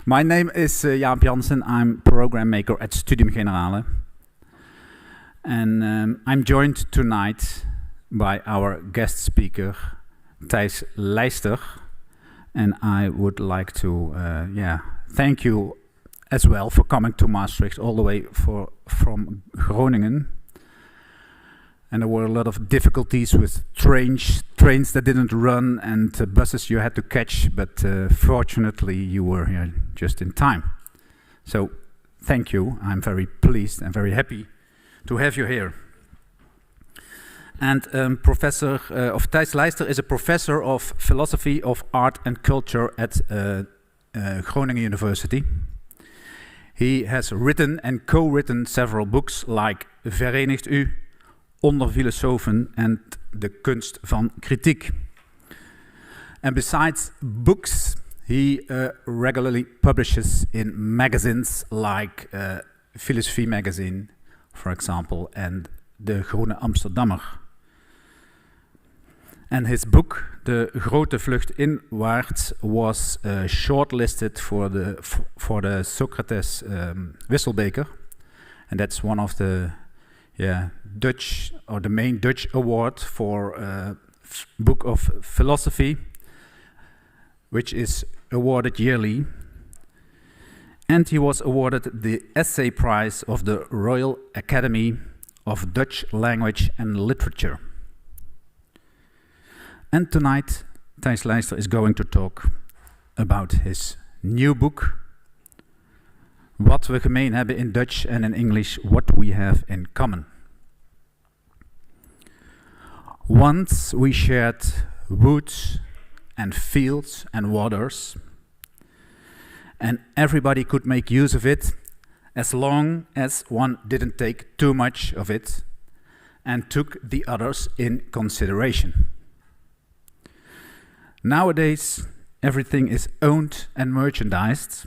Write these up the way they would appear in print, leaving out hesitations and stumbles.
My name is Jaap Jansen. I'm program maker at Studium Generale. And I'm joined tonight by our guest speaker, Thijs Lijster. And I would like to thank you as well for coming to Maastricht all the way from Groningen. And there were a lot of difficulties with trains that didn't run and buses you had to catch, but fortunately you were here just in time. So thank you. I'm very pleased and very happy to have you here. And Professor of Thijs Lijster is a professor of philosophy of art and culture at Groningen University. He has written and co-written several books like Verenigt U, Onder Filosofen and De Kunst van Kritiek. And besides books, he regularly publishes in magazines like Filosofie magazine, for example, and De Groene Amsterdammer. And his book, De Grote Vlucht Inwaarts, was shortlisted for the Socrates Wisselbeker, and that's one of the Dutch, or the main Dutch award for book of philosophy, which is awarded yearly. And he was awarded the Essay Prize of the Royal Academy of Dutch Language and Literature. And tonight, Thijs Lijster is going to talk about his new book, Wat we gemeen hebben in Dutch, and in English, What we have in common. Once we shared woods and fields and waters, and everybody could make use of it as long as one didn't take too much of it and took the others in consideration. Nowadays, everything is owned and merchandised,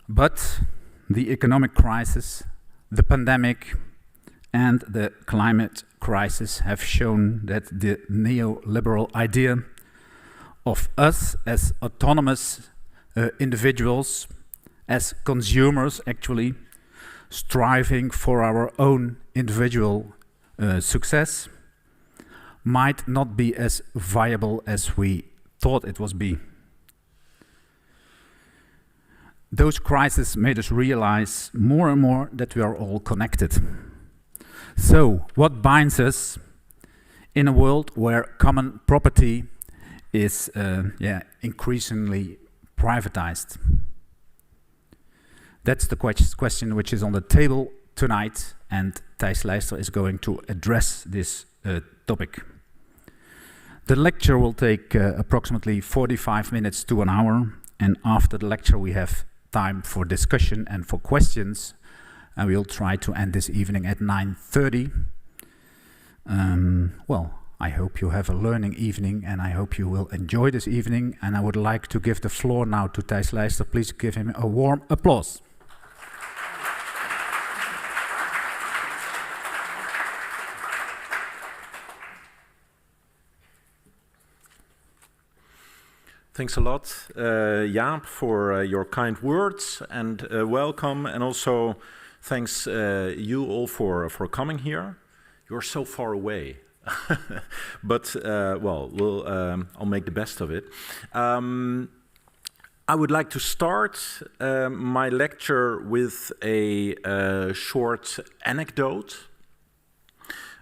but the economic crisis, the pandemic, and the climate crisis have shown that the neoliberal idea of us as autonomous individuals, as consumers actually, striving for our own individual success, might not be as viable as we thought it was be. Those crises made us realize more and more that we are all connected. So, what binds us in a world where common property is increasingly privatized? That's the question which is on the table tonight, and Thijs Lijster is going to address this topic. The lecture will take approximately 45 minutes to an hour, and after the lecture we have time for discussion and for questions, and we'll try to end this evening at 9:30. Well, I hope you have a learning evening, and I hope you will enjoy this evening, and I would like to give the floor now to Thijs Lijster. Please give him a warm applause. Thanks a lot, Jaap, for your kind words and welcome, and also thanks you all for coming here. You're so far away, but I'll make the best of it. I would like to start my lecture with a short anecdote.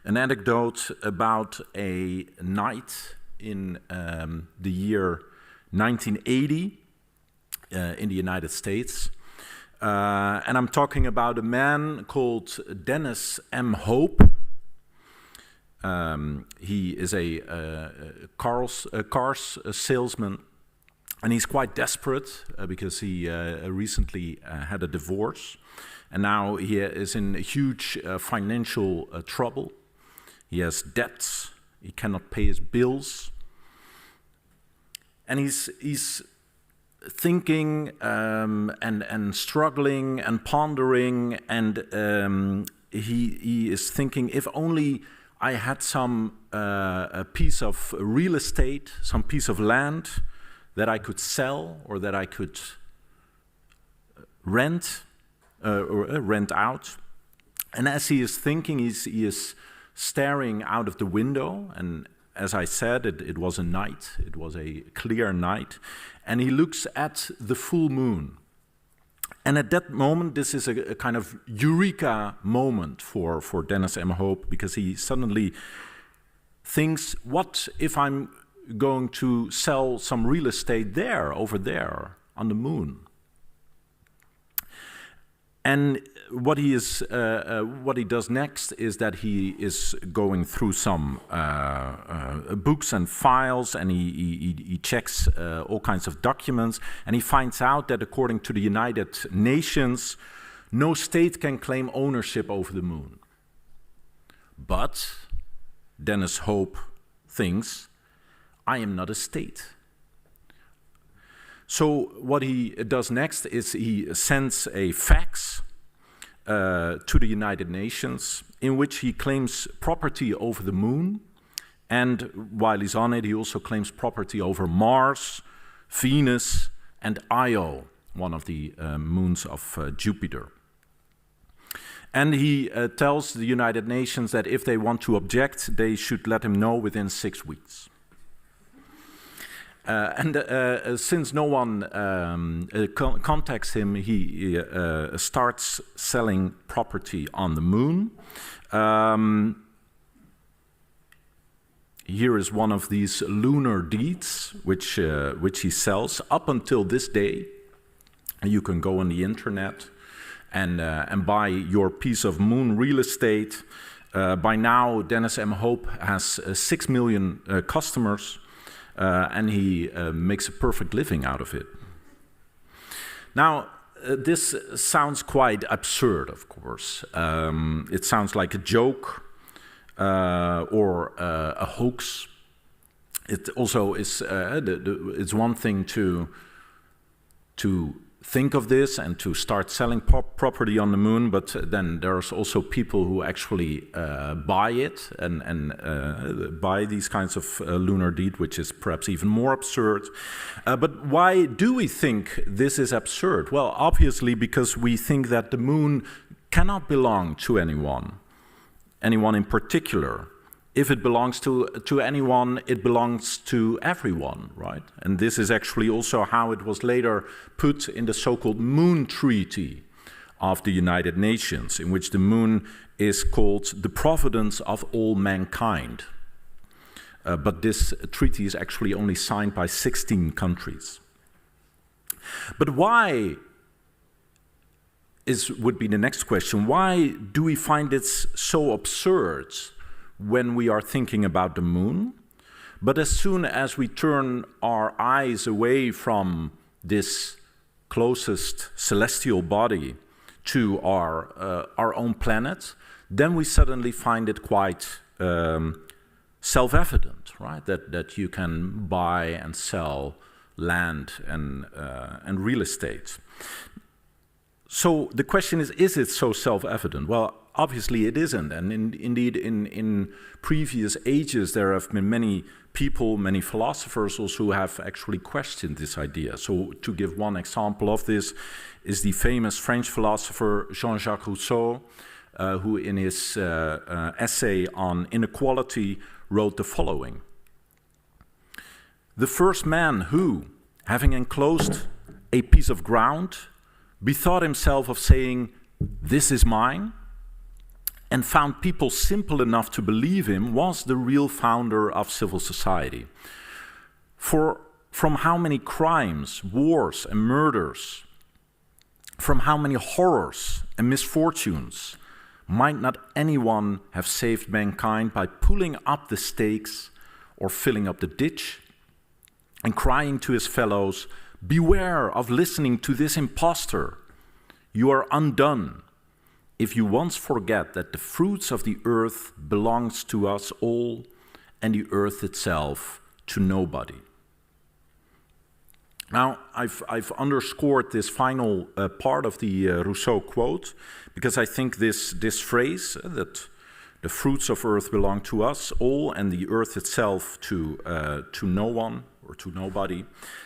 An anecdote about a night in the year 1980 in the United States. And I'm talking about a man called Dennis M. Hope. He is a cars salesman, and he's quite desperate because he recently had a divorce, and now he is in huge financial trouble. He has debts, he cannot pay his bills, and he's thinking and struggling and pondering, and he is thinking, if only I had some a piece of real estate, some piece of land that I could sell or that I could rent out. And as he is thinking, he is staring out of the window, and as I said, it was a night, it was a clear night, and he looks at the full moon. And at that moment, this is a kind of eureka moment for Dennis M. Hope, because he suddenly thinks, what if I'm going to sell some real estate there, over there, on the moon? And what he does next is that he is going through some books and files, and he checks all kinds of documents, and he finds out that according to the United Nations, no state can claim ownership over the moon. But Dennis Hope thinks, I am not a state. So what he does next is he sends a fax to the United Nations in which he claims property over the moon, and while he's on it, he also claims property over Mars, Venus, and Io, one of the moons of Jupiter. And he tells the United Nations that if they want to object, they should let him know within 6 weeks. Since no one contacts him, he starts selling property on the moon. Here is one of these lunar deeds, which he sells up until this day. You can go on the internet and buy your piece of moon real estate. By now, Dennis M. Hope has 6 million customers. And he makes a perfect living out of it. Now, this sounds quite absurd, of course. It sounds like a joke or a hoax. It also is. It's one thing to think of this and to start selling property on the moon, but then there's also people who actually buy it and buy these kinds of lunar deed, which is perhaps even more absurd. But why do we think this is absurd? Well, obviously because we think that the moon cannot belong to anyone in particular. If it belongs to anyone, it belongs to everyone, right? And this is actually also how it was later put in the so-called Moon Treaty of the United Nations, in which the moon is called the providence of all mankind. But this treaty is actually only signed by 16 countries. But why would be the next question. Why do we find it so absurd when we are thinking about the moon? But as soon as we turn our eyes away from this closest celestial body to our own planet, then we suddenly find it quite self-evident, right? That you can buy and sell land and real estate. So the question is it so self-evident? Well, obviously it isn't, and indeed in previous ages there have been many people, many philosophers also who have actually questioned this idea. So to give one example of this is the famous French philosopher Jean-Jacques Rousseau, who in his essay on inequality wrote the following: "The first man who, having enclosed a piece of ground, bethought himself of saying, 'This is mine,' and found people simple enough to believe him, was the real founder of civil society. For from how many crimes, wars, and murders, from how many horrors and misfortunes, might not anyone have saved mankind by pulling up the stakes or filling up the ditch and crying to his fellows, 'Beware of listening to this impostor. You are undone if you once forget that the fruits of the earth belongs to us all and the earth itself to nobody.'" Now, I've underscored this final part of the Rousseau quote because I think this phrase, that the fruits of earth belong to us all and the earth itself to no one or to nobody,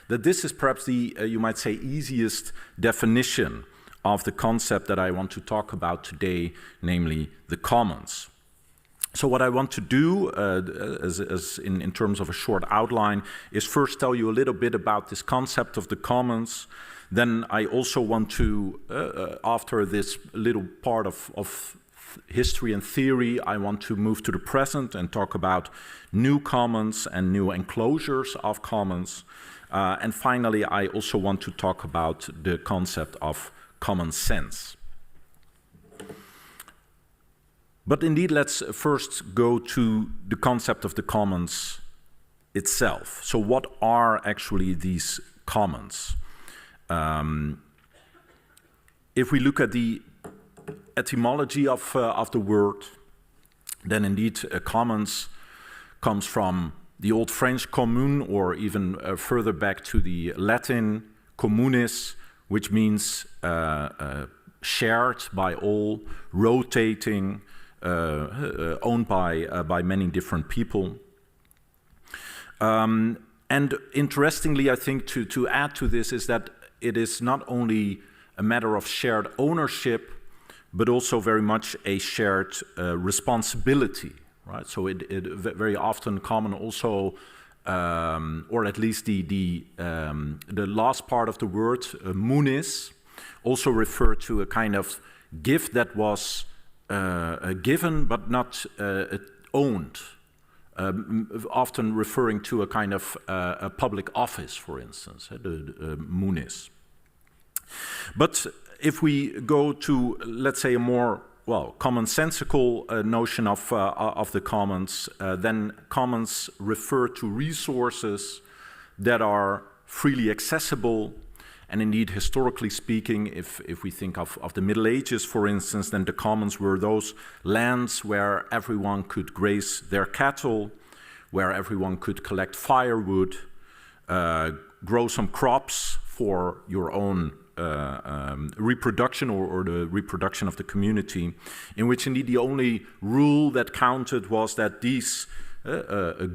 that this is perhaps the, you might say, easiest definition of the concept that I want to talk about today, namely the commons. So what I want to do, as in terms of a short outline, is first tell you a little bit about this concept of the commons. Then I also want to, after this little part of history and theory, I want to move to the present and talk about new commons and new enclosures of commons. And finally, I also want to talk about the concept of common sense. But indeed, let's first go to the concept of the commons itself. So what are actually these commons? If we look at the etymology of the word, then indeed commons comes from the old French commune, or even further back to the Latin communis, which means shared by all, rotating, owned by many different people. And interestingly, I think to add to this is that it is not only a matter of shared ownership, but also very much a shared responsibility, right? So it very often common also, or at least the last part of the word, munis, also refer to a kind of gift that was given but not owned, often referring to a kind of a public office, for instance, the munis. But if we go to, let's say, a more, well, commonsensical notion of the commons, then commons refer to resources that are freely accessible. And indeed, historically speaking, if we think of the Middle Ages, for instance, then the commons were those lands where everyone could graze their cattle, where everyone could collect firewood, grow some crops for your own reproduction or the reproduction of the community, in which indeed the only rule that counted was that these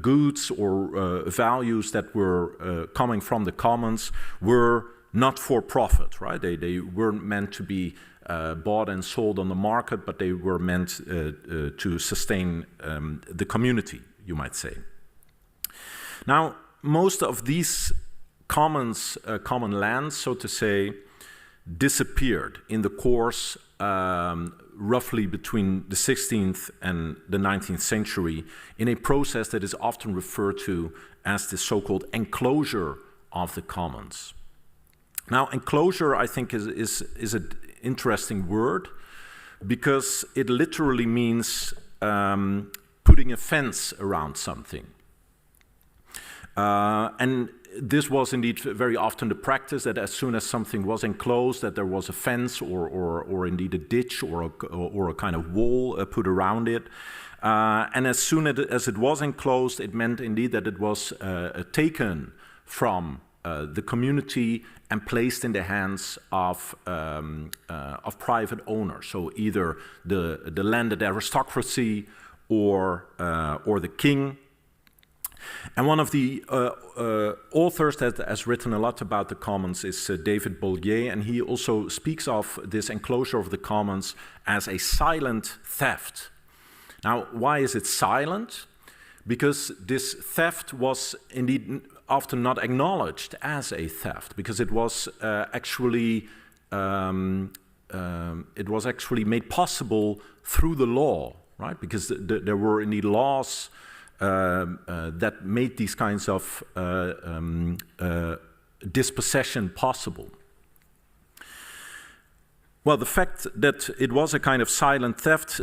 goods or values that were coming from the commons were not for profit, right? They weren't meant to be bought and sold on the market, but they were meant to sustain the community, you might say. Now, most of these commons, common lands, so to say, disappeared in the course roughly between the 16th and the 19th century in a process that is often referred to as the so-called enclosure of the commons. Now, enclosure, I think, is an interesting word because it literally means putting a fence around something. And this was indeed very often the practice, that as soon as something was enclosed, that there was a fence or indeed a ditch or a kind of wall put around it. And as soon as it was enclosed, it meant indeed that it was taken from the community and placed in the hands of private owners. So either the landed aristocracy or the king. And one of the authors that has written a lot about the commons is David Bollier, and he also speaks of this enclosure of the commons as a silent theft. Now, why is it silent? Because this theft was indeed often not acknowledged as a theft, because it was actually made possible through the law, right? Because there were indeed laws that made these kinds of dispossession possible. Well, the fact that it was a kind of silent theft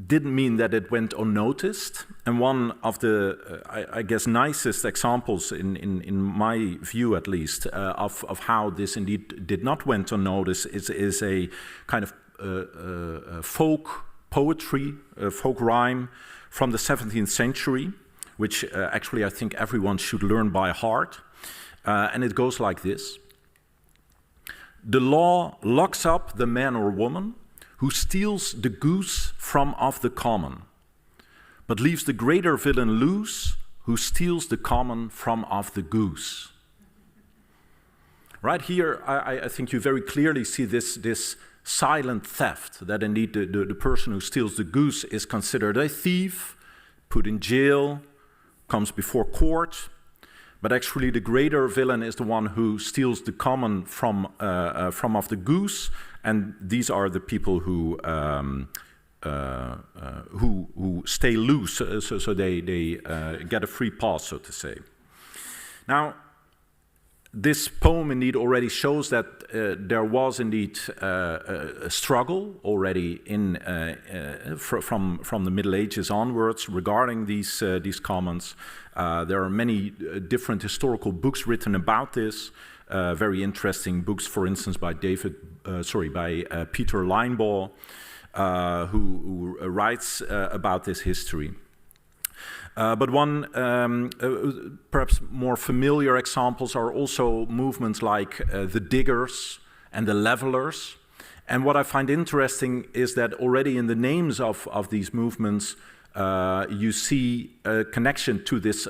didn't mean that it went unnoticed. And one of the, I guess, nicest examples, in my view at least, of how this indeed did not went unnoticed is a kind of folk poetry, folk rhyme from the 17th century, which actually I think everyone should learn by heart. And it goes like this. The law locks up the man or woman who steals the goose from off the common, but leaves the greater villain loose, who steals the common from off the goose. Right here, I think you very clearly see this silent theft, that indeed the person who steals the goose is considered a thief, put in jail, comes before court, but actually the greater villain is the one who steals the common from off the goose, and these are the people who stay loose, so they get a free pass, so to say. Now, this poem indeed already shows that there was indeed a struggle already from the Middle Ages onwards regarding these commons. There are many different historical books written about this. Very interesting books, for instance, by Peter Linebaugh, who writes about this history. But one perhaps more familiar examples are also movements like the diggers and the levelers. And what I find interesting is that already in the names of these movements, you see a connection to this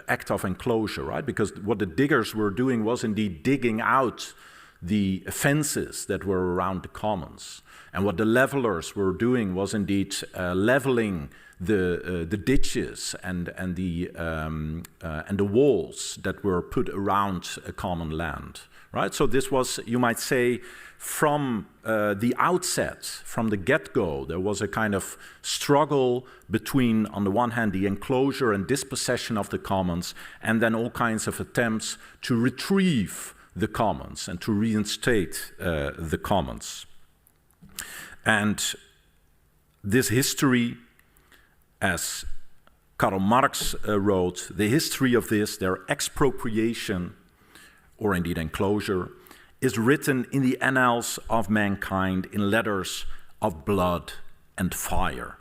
act of enclosure, right? Because what the diggers were doing was indeed digging out the fences that were around the commons. And what the levelers were doing was indeed leveling the ditches and the walls that were put around a common land, right? So this was, you might say, from the outset, from the get-go, there was a kind of struggle between, on the one hand, the enclosure and dispossession of the commons, and then all kinds of attempts to retrieve the commons and to reinstate the commons. And this history, as Karl Marx wrote, the history of this, their expropriation, or indeed enclosure, is written in the annals of mankind in letters of blood and fire.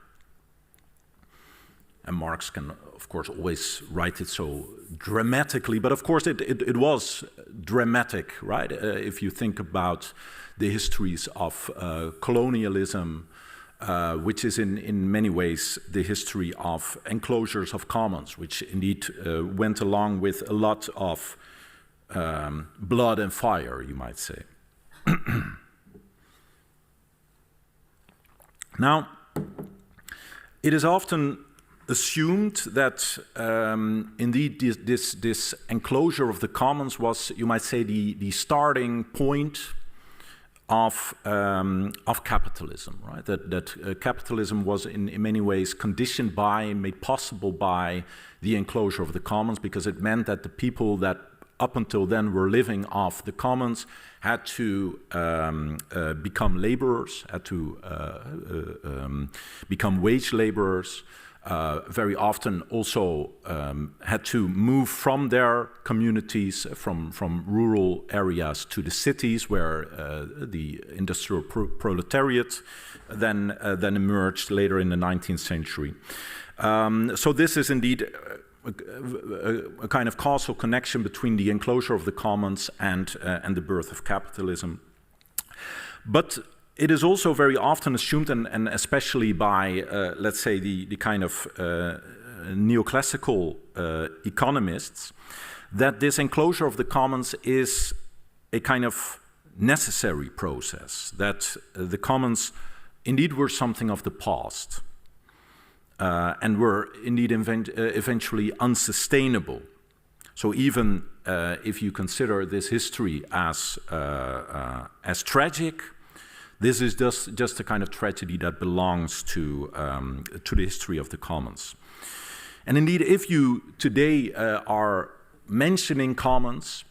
And Marx can, of course, always write it so dramatically, but of course it was dramatic, right? If you think about the histories of colonialism, which is in many ways the history of enclosures of commons, which indeed went along with a lot of blood and fire, you might say. Now, it is often assumed that indeed this enclosure of the commons was, you might say, the starting point of capitalism, right? That capitalism was in many ways conditioned by, made possible by the enclosure of the commons, because it meant that the people that up until then were living off the commons had to become laborers, had to become wage laborers, very often also had to move from their communities, from rural areas to the cities, where the industrial proletariat then emerged later in the 19th century. So this is indeed a kind of causal connection between the enclosure of the commons and the birth of capitalism. But it is also very often assumed, and especially by, let's say, the kind of neoclassical economists, that this enclosure of the commons is a kind of necessary process, that the commons indeed were something of the past, and were indeed eventually unsustainable. So even if you consider this history as tragic, this is just a kind of tragedy that belongs to the history of the commons. And indeed, if you today are mentioning commons,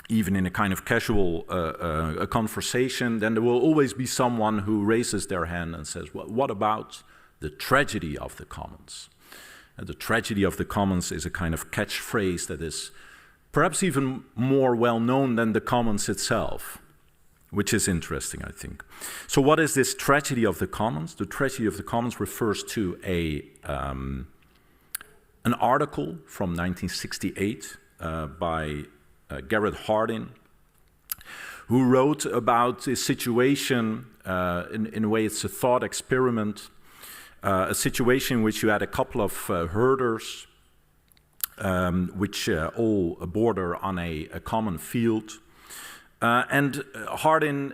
even in a kind of casual a conversation, then there will always be someone who raises their hand and says, well, what about the tragedy of the commons? The tragedy of the commons is a kind of catchphrase that is perhaps even more well known than the commons itself, which is interesting, I think. So what is this tragedy of the commons? The tragedy of the commons refers to an article from 1968 by Garrett Hardin, who wrote about a situation, in a way it's a thought experiment, a situation in which you had a couple of herders which all border on a common field. And Hardin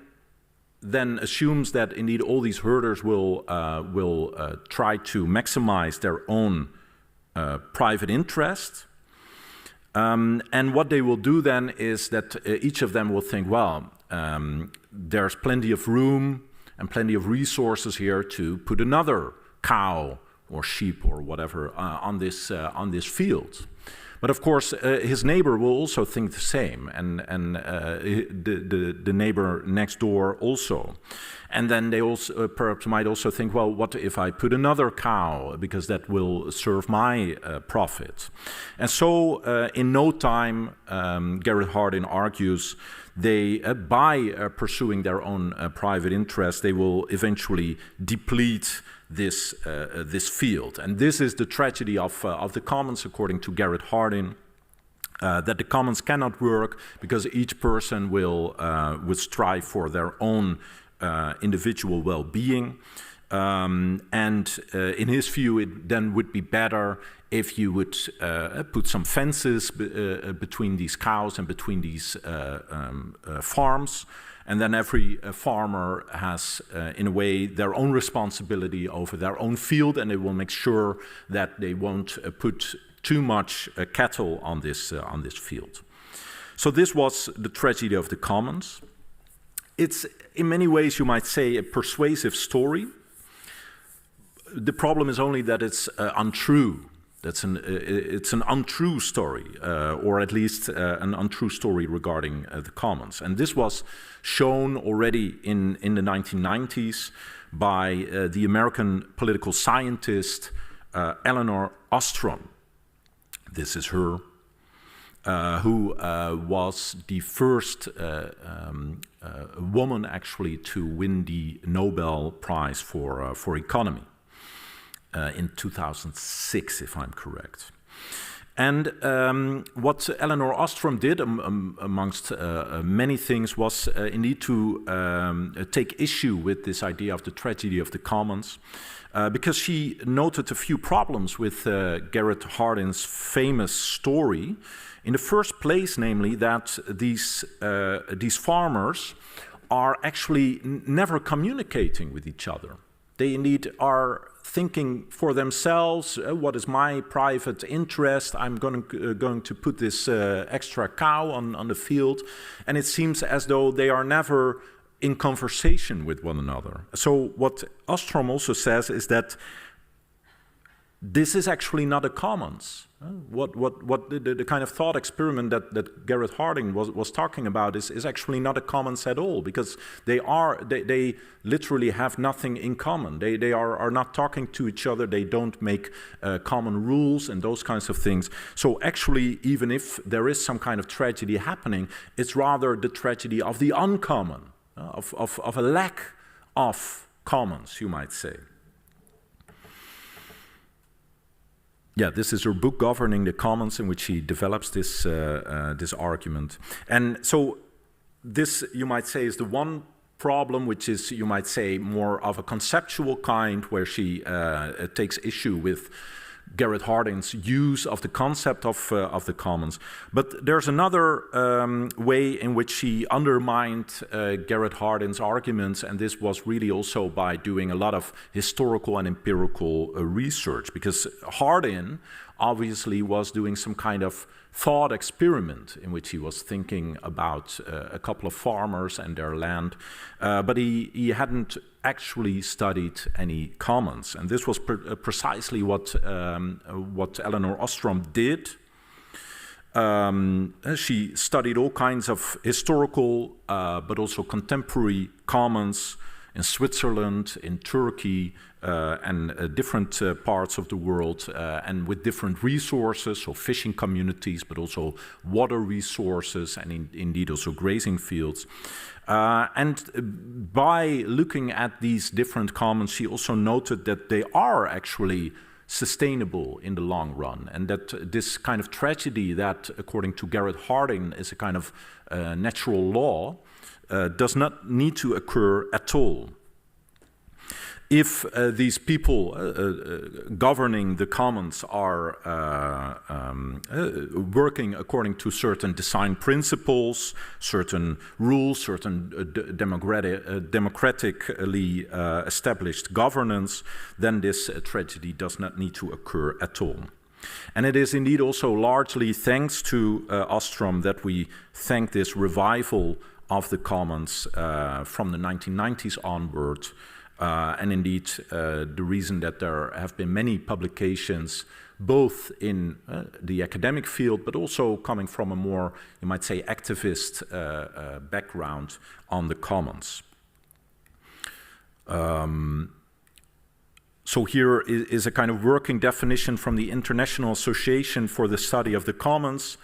then assumes that indeed all these herders will try to maximize their own private interest. And what they will do then is that each of them will think, well, there's plenty of room and plenty of resources here to put another cow or sheep or whatever on this field. But of course, his neighbor will also think the same, and the neighbor next door also. And then they also perhaps might also think, well, what if I put another cow, because that will serve my profit? And so in no time, Garrett Hardin argues, they, by pursuing their own private interest, they will eventually deplete this field. And this is the tragedy of the commons, according to Garrett Hardin, that the commons cannot work because each person will strive for their own individual well-being. And in his view, it then would be better if you would put some fences between these cows and between these farms. And then every farmer has, in a way, their own responsibility over their own field, and they will make sure that they won't put too much cattle on this field. So this was the tragedy of the commons. It's, in many ways, you might say, a persuasive story. The problem is only that it's untrue. It's an untrue story, or at least an untrue story regarding the commons. And this was shown already in the 1990s by the American political scientist Elinor Ostrom. This is her, who was the first woman actually to win the Nobel Prize for economy. In 2006, if I'm correct. And what Elinor Ostrom did, amongst many things, was indeed to take issue with this idea of the tragedy of the commons, because she noted a few problems with Garrett Hardin's famous story. In the first place, namely, that these farmers are actually never communicating with each other. They indeed are thinking for themselves, what is my private interest? I'm going to put this extra cow on the field. And it seems as though they are never in conversation with one another. So what Ostrom also says is that this is actually not a commons. What the kind of thought experiment that Garrett Hardin was talking about is actually not a commons at all, because they literally have nothing in common. They are not talking to each other. They don't make common rules and those kinds of things. So actually, even if there is some kind of tragedy happening, it's rather the tragedy of the uncommon, of a lack of commons, you might say. Yeah, this is her book, Governing the Commons, in which she develops this argument. And so this, you might say, is the one problem which is, you might say, more of a conceptual kind, where she takes issue with Garrett Hardin's use of the concept of the commons. But there's another way in which she undermined Garrett Hardin's arguments, and this was really also by doing a lot of historical and empirical research, because Hardin obviously was doing some kind of thought experiment in which he was thinking about a couple of farmers and their land, but he hadn't actually studied any commons. And this was precisely what Elinor Ostrom did. She studied all kinds of historical but also contemporary commons in Switzerland, in Turkey, and different parts of the world, and with different resources, so fishing communities, but also water resources, and indeed also grazing fields. And by looking at these different commons, she also noted that they are actually sustainable in the long run, and that this kind of tragedy that, according to Garrett Hardin, is a kind of natural law, does not need to occur at all. if these people governing the commons are working according to certain design principles, certain rules, certain democratically established governance, then this tragedy does not need to occur at all. And it is indeed also largely thanks to Ostrom that we thank this revival of the commons from the 1990s onward. And indeed, the reason that there have been many publications, both in the academic field, but also coming from a more, you might say, activist background on the commons. So here is a kind of working definition from the International Association for the Study of the Commons,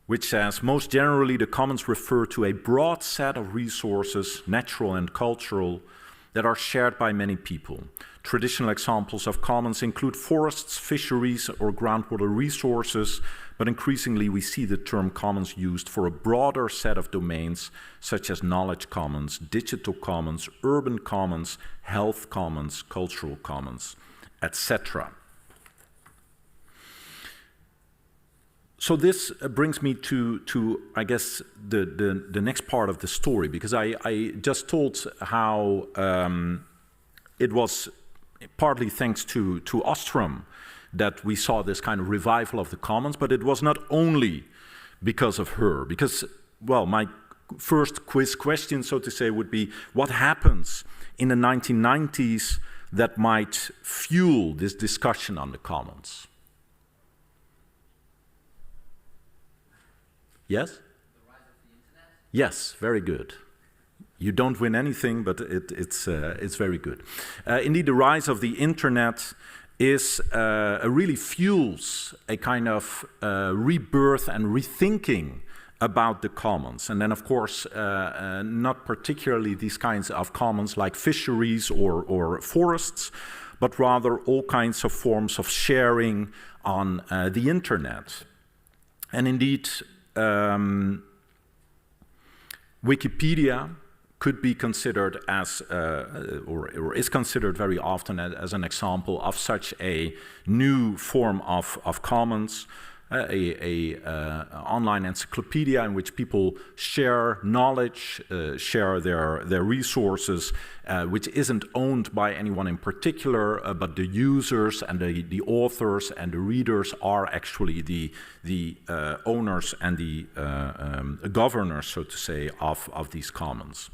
which says, most generally, the commons refer to a broad set of resources, natural and cultural, that are shared by many people. Traditional examples of commons include forests, fisheries, or groundwater resources, but increasingly we see the term commons used for a broader set of domains, such as knowledge commons, digital commons, urban commons, health commons, cultural commons, etc. So this brings me to I guess, the next part of the story, because I just told how it was partly thanks to Ostrom that we saw this kind of revival of the commons, but it was not only because of her. Because, well, my first quiz question, so to say, would be, what happens in the 1990s that might fuel this discussion on the commons? Yes? The rise of the internet? Yes, very good. You don't win anything, but it's very good. Indeed, the rise of the internet is really fuels a kind of rebirth and rethinking about the commons. And then, of course, not particularly these kinds of commons like fisheries or forests, but rather all kinds of forms of sharing on the internet. And indeed, Wikipedia could be considered as, or is considered very often as an example of such a new form of commons, a online encyclopedia in which people share knowledge, share their resources, which isn't owned by anyone in particular, but the users and the authors and the readers are actually the owners and the governors, so to say, of these commons.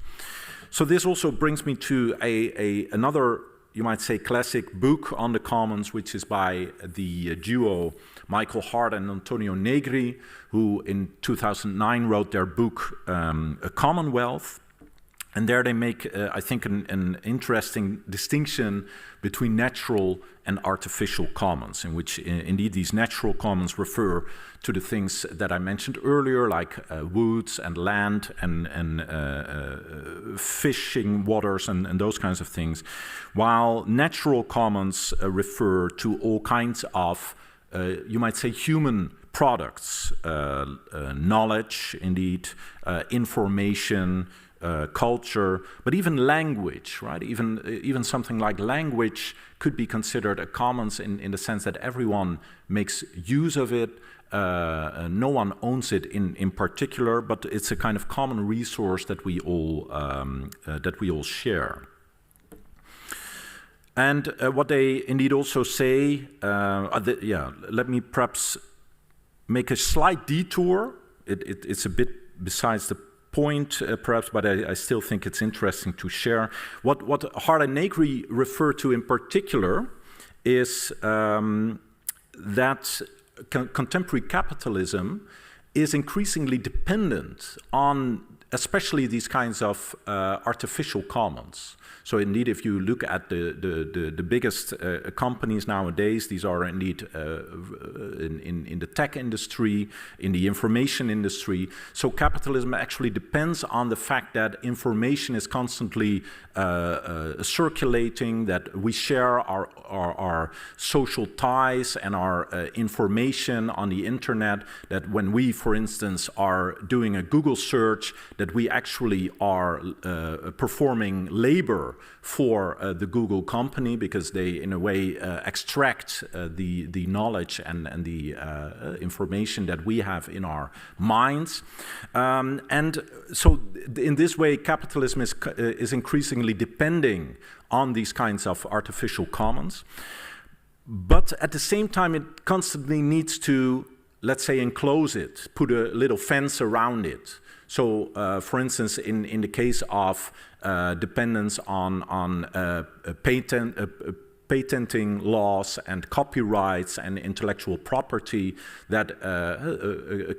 So this also brings me to another, you might say, classic book on the commons, which is by the duo Michael Hart and Antonio Negri, who in 2009 wrote their book, A Commonwealth. And there they make, I think, an interesting distinction between natural and artificial commons, in which indeed these natural commons refer to the things that I mentioned earlier, like woods and land and fishing waters and those kinds of things, while natural commons refer to all kinds of, you might say, human products, knowledge, indeed, information, culture, but even language, right? Even something like language could be considered a commons in the sense that everyone makes use of it. No one owns it in particular, but it's a kind of common resource that we all share. And what they indeed also say, let me perhaps make a slight detour. It's a bit besides the point, perhaps, but I still think it's interesting to share. What Hart and Negri refer to in particular is that contemporary capitalism is increasingly dependent on especially these kinds of artificial commons. So indeed, if you look at the biggest companies nowadays, these are indeed in the tech industry, in the information industry. So capitalism actually depends on the fact that information is constantly circulating, that we share our social ties and our information on the internet, that when we, for instance, are doing a Google search, that we actually are performing labor for the Google company, because they, in a way, extract the knowledge and the information that we have in our minds. And so in this way, capitalism is increasingly depending on these kinds of artificial commons. But at the same time, it constantly needs to, let's say, enclose it, put a little fence around it. So, for instance, in the case of dependence on patenting laws and copyrights and intellectual property, that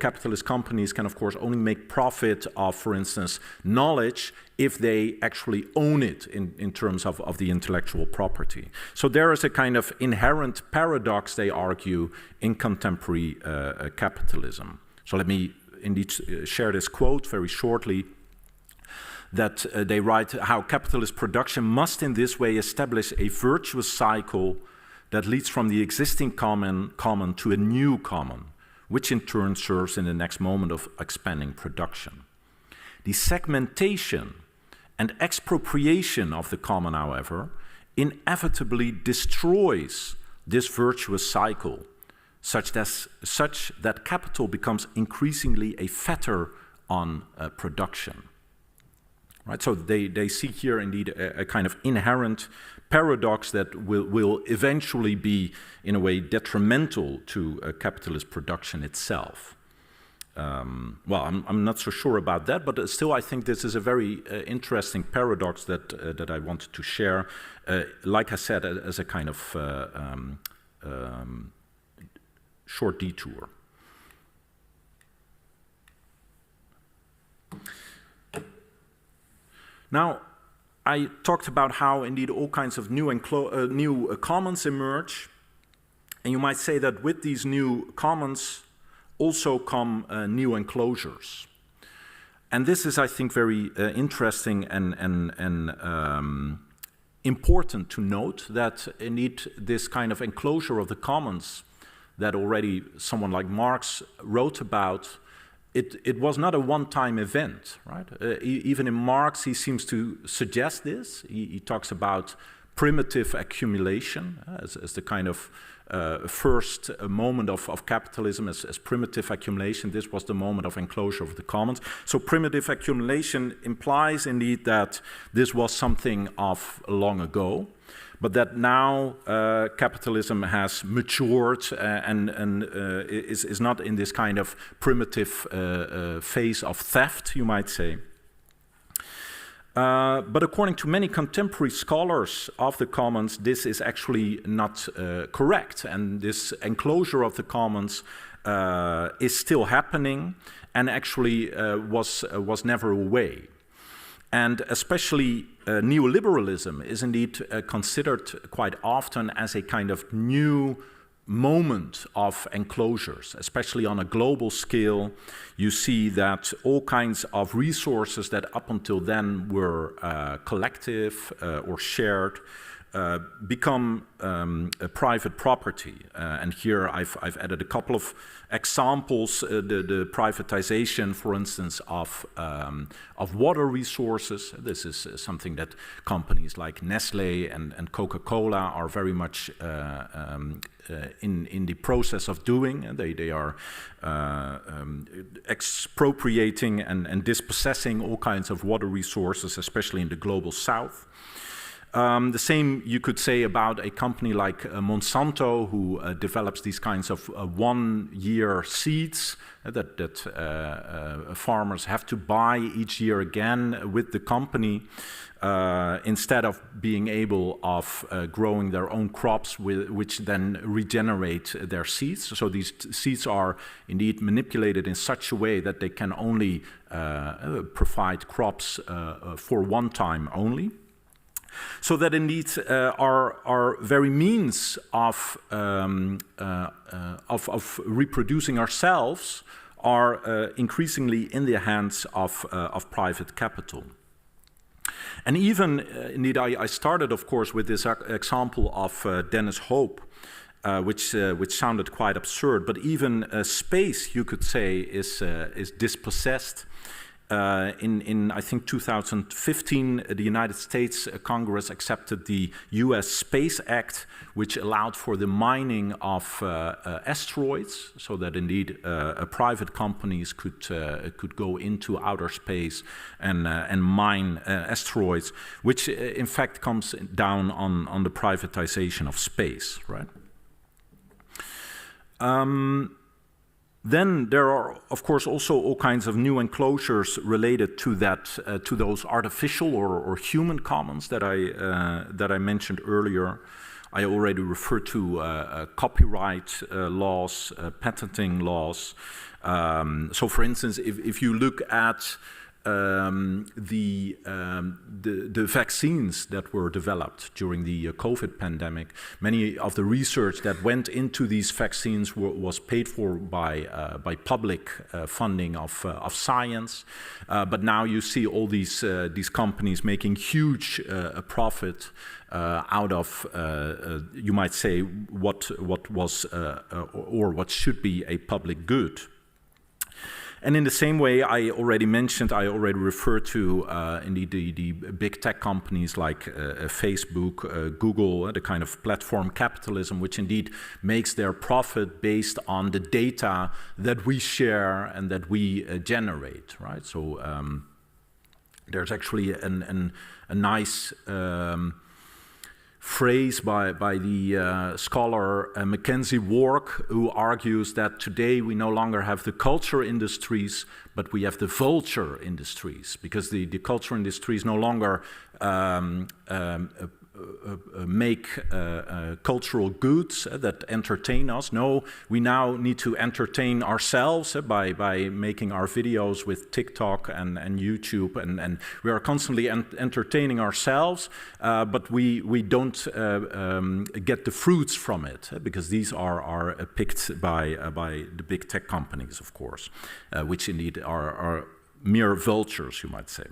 capitalist companies can, of course, only make profit of, for instance, knowledge if they actually own it in terms of the intellectual property. So there is a kind of inherent paradox, they argue, in contemporary capitalism. So let me indeed share this quote very shortly, that they write how capitalist production must in this way establish a virtuous cycle that leads from the existing common to a new common, which in turn serves in the next moment of expanding production. The segmentation and expropriation of the common, however, inevitably destroys this virtuous cycle, such that capital becomes increasingly a fetter on production. Right, so they see here indeed a kind of inherent paradox that will eventually be, in a way, detrimental to capitalist production itself. Well, I'm not so sure about that, but still I think this is a very interesting paradox that I wanted to share, like I said, as a kind of short detour. Now, I talked about how indeed all kinds of new commons emerge, and you might say that with these new commons also come new enclosures. And this is, I think, very interesting and important to note, that indeed this kind of enclosure of the commons that already someone like Marx wrote about, it was not a one-time event, right? Even in Marx, he seems to suggest this. He talks about primitive accumulation as the kind of first moment of capitalism as primitive accumulation. This was the moment of enclosure of the commons. So primitive accumulation implies indeed that this was something of long ago, but that now capitalism has matured and is not in this kind of primitive phase of theft, you might say. But according to many contemporary scholars of the commons, this is actually not correct, and this enclosure of the commons is still happening, and actually was never away. And especially neoliberalism is indeed considered quite often as a kind of new moment of enclosures, especially on a global scale. You see that all kinds of resources that up until then were collective or shared become a private property. And here I've added a couple of examples, the privatization, for instance, of water resources. This is something that companies like Nestle and Coca-Cola are very much in the process of doing. They are expropriating and dispossessing all kinds of water resources, especially in the global south. The same you could say about a company like Monsanto, who develops these kinds of one-year seeds that farmers have to buy each year again with the company, instead of being able of growing their own crops, which then regenerate their seeds. So these seeds are indeed manipulated in such a way that they can only provide crops for one time only. So that indeed our very means of reproducing ourselves are increasingly in the hands of private capital. And even, indeed, I started, of course, with this example of Dennis Hope, which sounded quite absurd, but even space, you could say, is dispossessed In I think 2015, the United States Congress accepted the U.S. Space Act, which allowed for the mining of asteroids, so that indeed private companies could go into outer space and mine asteroids, which in fact comes down on the privatization of space, right? Then there are, of course, also all kinds of new enclosures related to that, to those artificial or human commons that I mentioned earlier. I already referred to copyright laws, patenting laws. So, for instance, if you look at the vaccines that were developed during the COVID pandemic, many of the research that went into these vaccines was paid for by public funding of science. But now you see all these companies making huge profit out of, you might say, what was or what should be a public good. And in the same way, I already referred to indeed the big tech companies like Facebook, Google, the kind of platform capitalism, which indeed makes their profit based on the data that we share and that we generate, right? So there's actually a nice phrase by the scholar Mackenzie Wark, who argues that today we no longer have the culture industries, but we have the vulture industries, because the culture industries no longer make cultural goods that entertain us. No, we now need to entertain ourselves by making our videos with TikTok and YouTube, and we are constantly entertaining ourselves, but we don't get the fruits from it, because these are picked by the big tech companies, of course, which indeed are mere vultures, you might say.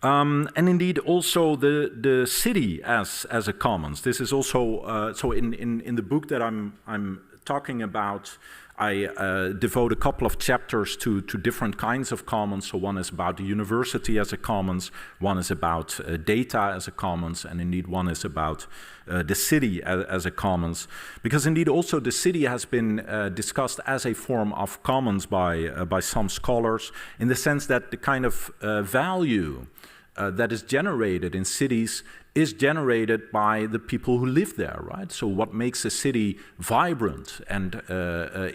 And indeed, also the city as a commons. This is also so in the book that I'm talking about. I devote a couple of chapters to different kinds of commons. So one is about the university as a commons, one is about data as a commons, and indeed one is about the city as a commons. Because indeed also the city has been discussed as a form of commons by some scholars, in the sense that the kind of value that is generated in cities is generated by the people who live there, right? So what makes a city vibrant and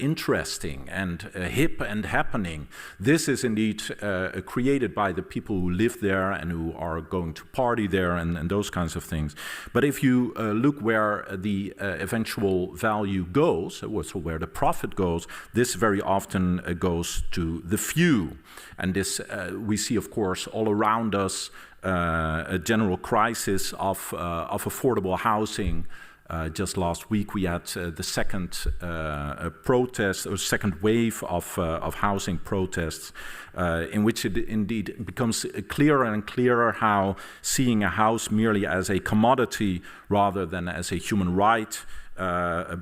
interesting and hip and happening, this is indeed created by the people who live there and who are going to party there and those kinds of things. But if you look where the eventual value goes, so where the profit goes, this very often goes to the few. And this we see, of course, all around us, a general crisis of affordable housing. Just last week we had the second protest, or second wave of housing protests, in which it indeed becomes clearer and clearer how seeing a house merely as a commodity rather than as a human right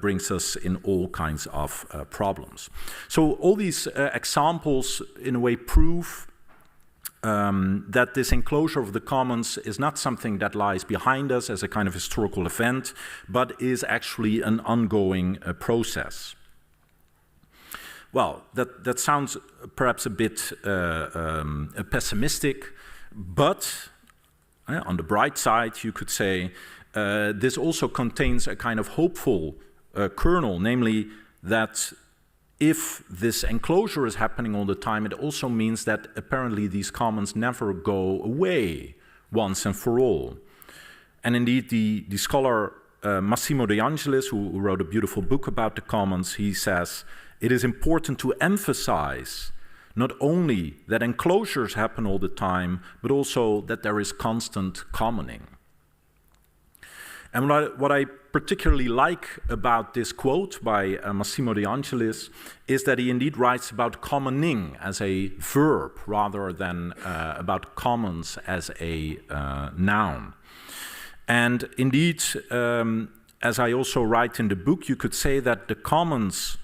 brings us in all kinds of problems. So all these examples in a way prove that this enclosure of the commons is not something that lies behind us as a kind of historical event, but is actually an ongoing process. Well, that sounds perhaps a bit pessimistic, but on the bright side, you could say, this also contains a kind of hopeful kernel, namely that if this enclosure is happening all the time, it also means that apparently these commons never go away once and for all. And indeed, the scholar Massimo De Angelis, who wrote a beautiful book about the commons, he says, it is important to emphasize not only that enclosures happen all the time, but also that there is constant commoning. And what I particularly like about this quote by Massimo De Angelis is that he indeed writes about commoning as a verb rather than about commons as a noun. And indeed, as I also write in the book, you could say that the commons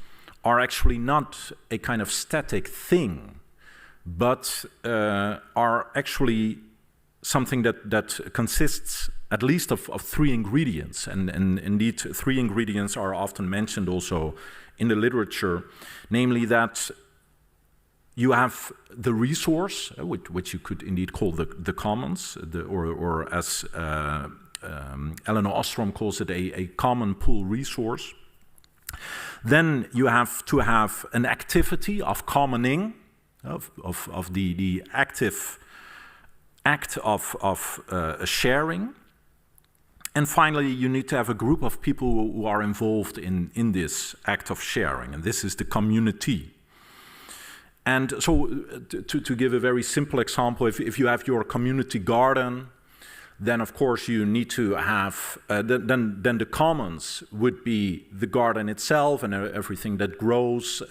are actually not a kind of static thing, but are actually something that consists at least of three ingredients. And indeed, three ingredients are often mentioned also in the literature, namely that you have the resource, which you could indeed call the commons, or as Elinor Ostrom calls it, a common pool resource. Then you have to have an activity of commoning, of the active act of sharing. And finally, you need to have a group of people who are involved in this act of sharing, and this is the community. And so, to give a very simple example, if you have your community garden, then of course you need to have, then the commons would be the garden itself and everything that grows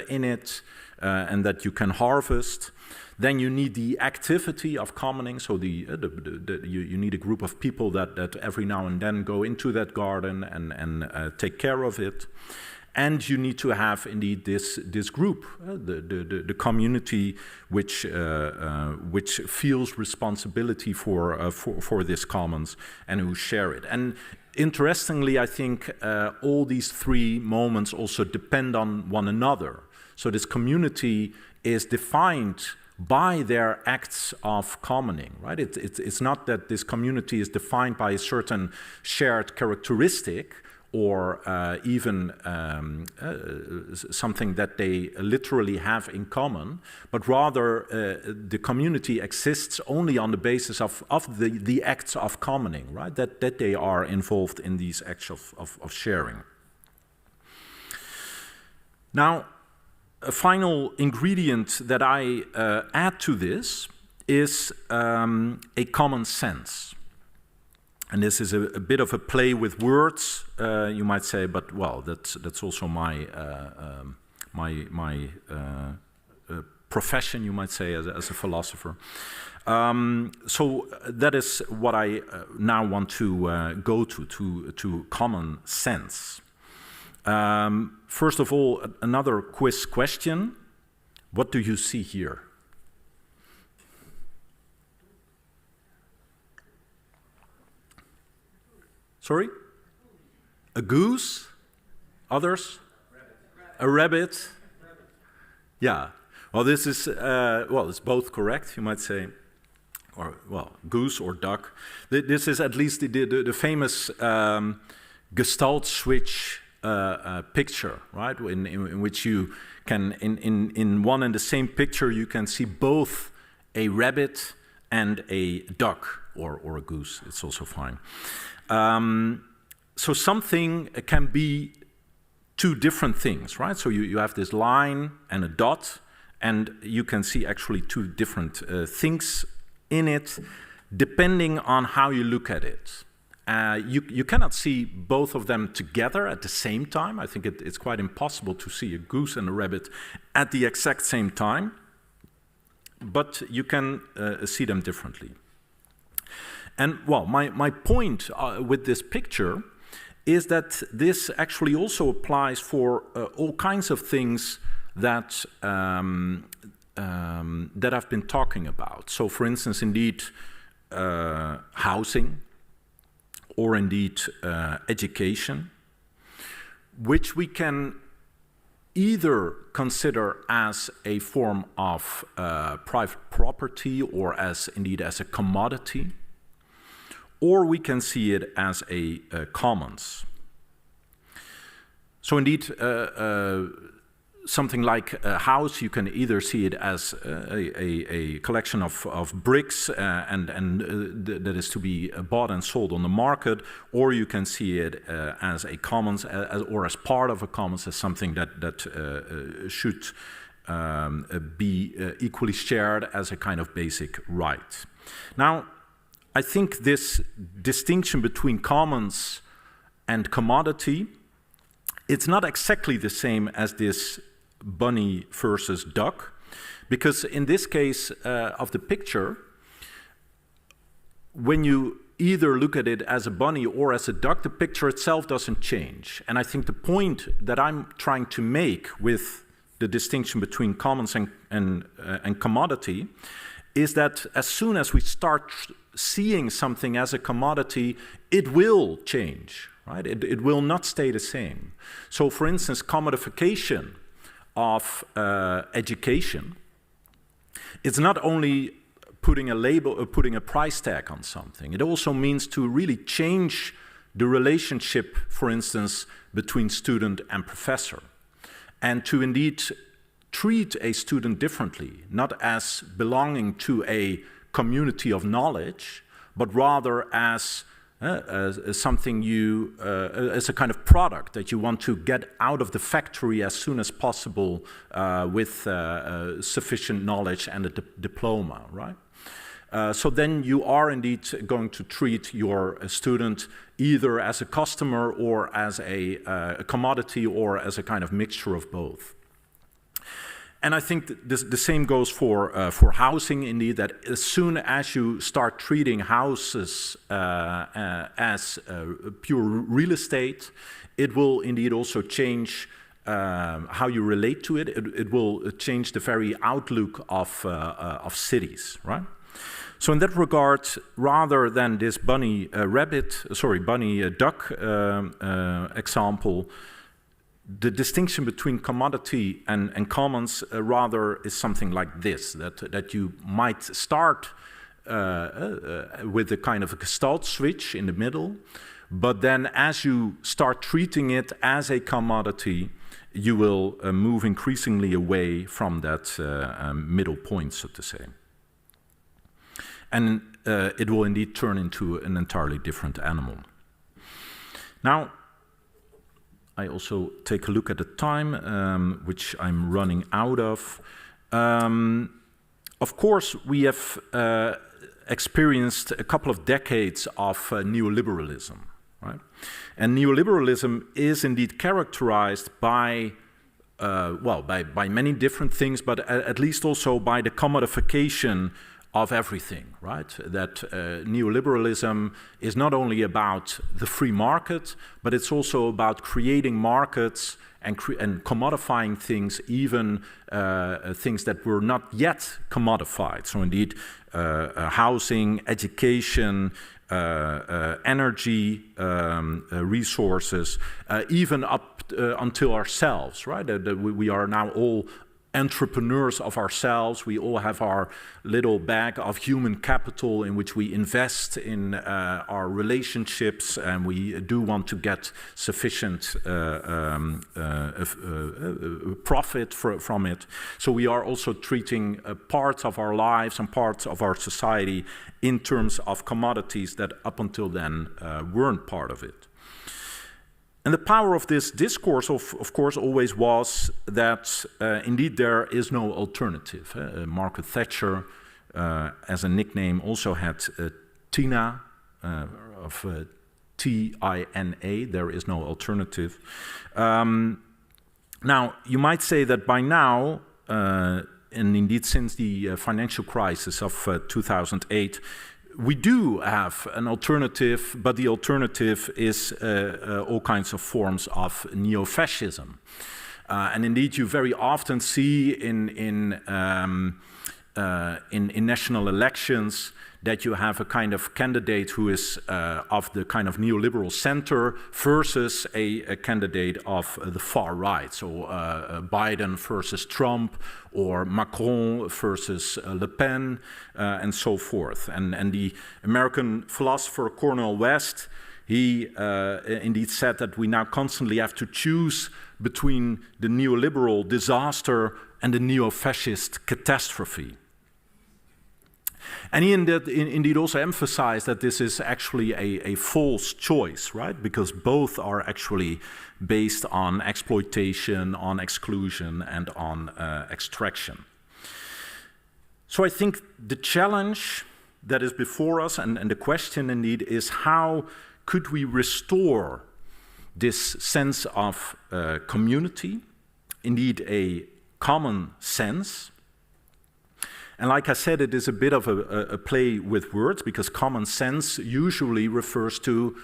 in it and that you can harvest. Then you need the activity of commoning, so you need a group of people that every now and then go into that garden and take care of it. And you need to have indeed this group, the community, which feels responsibility for this commons and who share it. And interestingly, I think all these three moments also depend on one another. So this community is defined by their acts of commoning, right? It's not that this community is defined by a certain shared characteristic, or even something that they literally have in common, but rather the community exists only on the basis of the acts of commoning, right? That they are involved in these acts of sharing. Now, a final ingredient that I add to this is a common sense. And this is a bit of a play with words, you might say, but well, that's also my profession, you might say, as a philosopher. So that is what I now want to go to common sense. First of all, another quiz question: what do you see here? Sorry? A goose? Others? A rabbit? Yeah. Well, this is, it's both correct, you might say. Or, well, goose or duck. This is at least the famous Gestalt switch picture, right? In which you can, in one and the same picture, you can see both a rabbit and a duck, or a goose. It's also fine. So something can be two different things, right? So you have this line and a dot, and you can see actually two different things in it, depending on how you look at it. You cannot see both of them together at the same time. I think it's quite impossible to see a goose and a rabbit at the exact same time, but you can see them differently. And well, my point with this picture is that this actually also applies for all kinds of things that that I've been talking about. So, for instance, indeed, housing, or indeed education, which we can either consider as a form of private property, or as indeed as a commodity, or we can see it as a commons. So indeed, something like a house, you can either see it as a collection of bricks and that is to be bought and sold on the market, or you can see it as a commons, or as part of a commons, as something that should be equally shared as a kind of basic right. Now, I think this distinction between commons and commodity, it's not exactly the same as this bunny versus duck, because in this case of the picture, when you either look at it as a bunny or as a duck, the picture itself doesn't change. And I think the point that I'm trying to make with the distinction between commons and commodity, is that as soon as we start seeing something as a commodity, it will change, right? It will not stay the same. So, for instance, commodification of education, it's not only putting a label or putting a price tag on something. It also means to really change the relationship, for instance, between student and professor, and to indeed treat a student differently, not as belonging to a community of knowledge, but rather as something as a kind of product that you want to get out of the factory as soon as possible with sufficient knowledge and a diploma, right? So then you are indeed going to treat your student either as a customer or as a commodity or as a kind of mixture of both. And I think the same goes for housing, indeed, that as soon as you start treating houses as pure real estate, it will indeed also change how you relate to it. It will change the very outlook of cities, right? So in that regard, rather than this bunny duck example, the distinction between commodity and commons rather is something like this, that you might start with a kind of a gestalt switch in the middle, but then as you start treating it as a commodity, you will move increasingly away from that middle point, so to say. And it will indeed turn into an entirely different animal. Now, I also take a look at the time, which I'm running out of. Of course, we have experienced a couple of decades of neoliberalism, right? And neoliberalism is indeed characterized by, by many different things, but at least also by the commodification of everything, right? That neoliberalism is not only about the free market, but it's also about creating markets and commodifying things, even things that were not yet commodified. So indeed, housing, education, energy, resources, even up until ourselves, right? We are now all entrepreneurs of ourselves. We all have our little bag of human capital in which we invest in our relationships, and we do want to get sufficient profit from it. So we are also treating parts of our lives and parts of our society in terms of commodities that up until then weren't part of it. And the power of this discourse, of course, always was that indeed there is no alternative. Margaret Thatcher, as a nickname, also had Tina, of T-I-N-A, there is no alternative. Now, you might say that by now, and indeed since the financial crisis of 2008, we do have an alternative, but the alternative is all kinds of forms of neo-fascism. And indeed, you very often see in national elections that you have a kind of candidate who is of the kind of neoliberal center versus a candidate of the far right. So Biden versus Trump, or Macron versus Le Pen, and so forth. And the American philosopher Cornel West, he indeed said that we now constantly have to choose between the neoliberal disaster and the neo-fascist catastrophe. And he indeed also emphasized that this is actually a false choice, right? Because both are actually based on exploitation, on exclusion, and on extraction. So I think the challenge that is before us, and the question indeed, is how could we restore this sense of community, indeed a common sense. And like I said, it is a bit of a play with words, because common sense usually refers to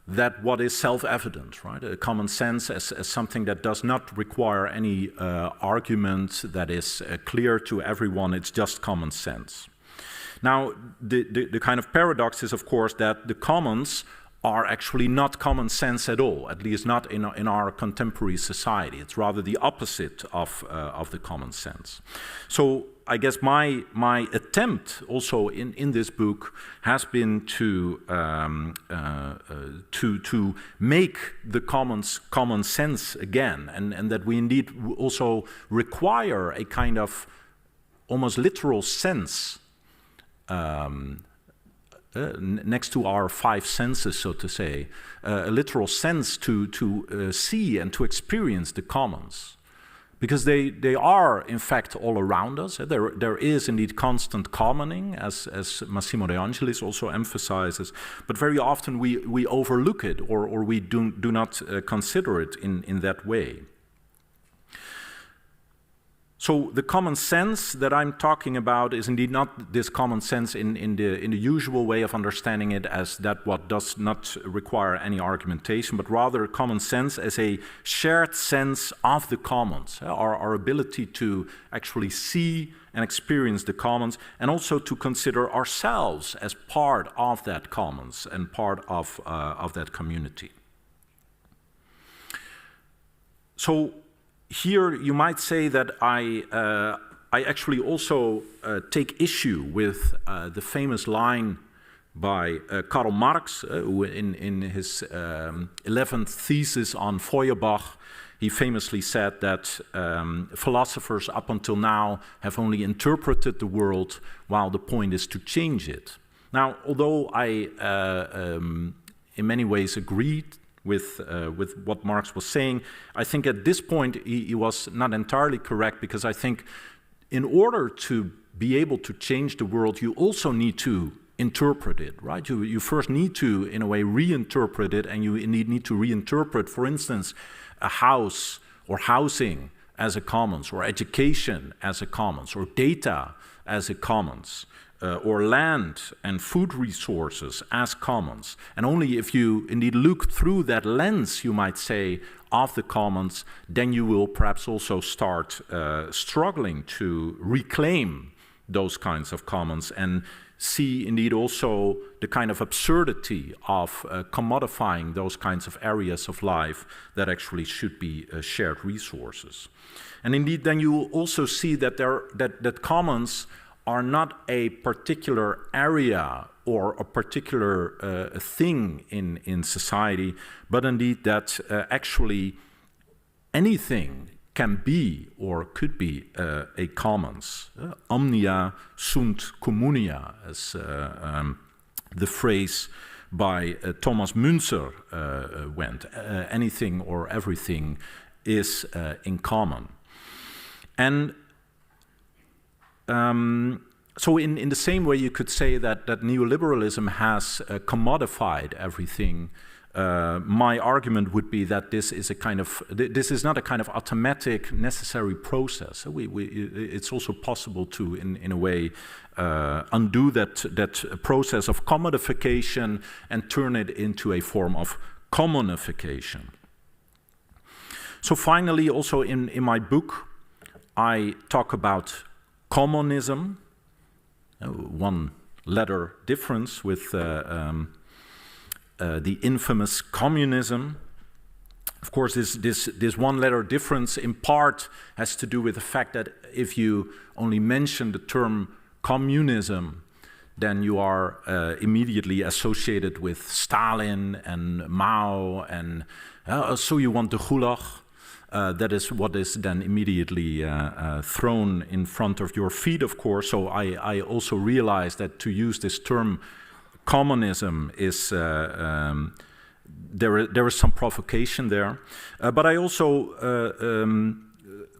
that what is self-evident, right? A common sense as something that does not require any argument, that is clear to everyone, it's just common sense. Now, the kind of paradox is, of course, that the commons are actually not common sense at all, at least not in our contemporary society. It's rather the opposite of the common sense. So I guess my attempt also in this book has been to make the commons common sense again, and that we indeed also require a kind of almost literal sense next to our five senses, so to say, a literal sense to see and to experience the commons. Because they are, in fact, all around us. There is indeed constant commoning, as Massimo De Angelis also emphasizes, but very often we overlook it, or we do not consider it in that way. So the common sense that I'm talking about is indeed not this common sense in the usual way of understanding it, as that what does not require any argumentation, but rather common sense as a shared sense of the commons, our ability to actually see and experience the commons, and also to consider ourselves as part of that commons and part of that community. So here you might say that I actually also take issue with the famous line by Karl Marx, who in his 11th thesis on Feuerbach, he famously said that philosophers up until now have only interpreted the world, while the point is to change it. Now, although I in many ways agreed with what Marx was saying, I think at this point he was not entirely correct, because I think in order to be able to change the world, you also need to interpret it, right? You first need to, in a way, reinterpret it, and you indeed need to reinterpret, for instance, a house or housing as a commons, or education as a commons, or data as a commons, or land and food resources as commons. And only if you indeed look through that lens, you might say, of the commons, then you will perhaps also start struggling to reclaim those kinds of commons, and see indeed also the kind of absurdity of commodifying those kinds of areas of life that actually should be shared resources. And indeed then you will also see that that commons are not a particular area or a particular thing in society, but indeed that actually anything can be or could be a commons. Omnia sunt communia, as the phrase by Thomas Münzer went. Anything or everything is in common. And so in the same way you could say that neoliberalism has commodified everything, my argument would be that this is not a kind of automatic necessary process. It's also possible to, in a way, undo that process of commodification and turn it into a form of commonification. So finally, also in my book, I talk about commonism, one letter difference with the infamous communism. Of course, this one letter difference in part has to do with the fact that if you only mention the term communism, then you are immediately associated with Stalin and Mao, and so you want the Gulag. That is what is then immediately thrown in front of your feet, of course. So I also realize that to use this term communism is, there is some provocation there. But I also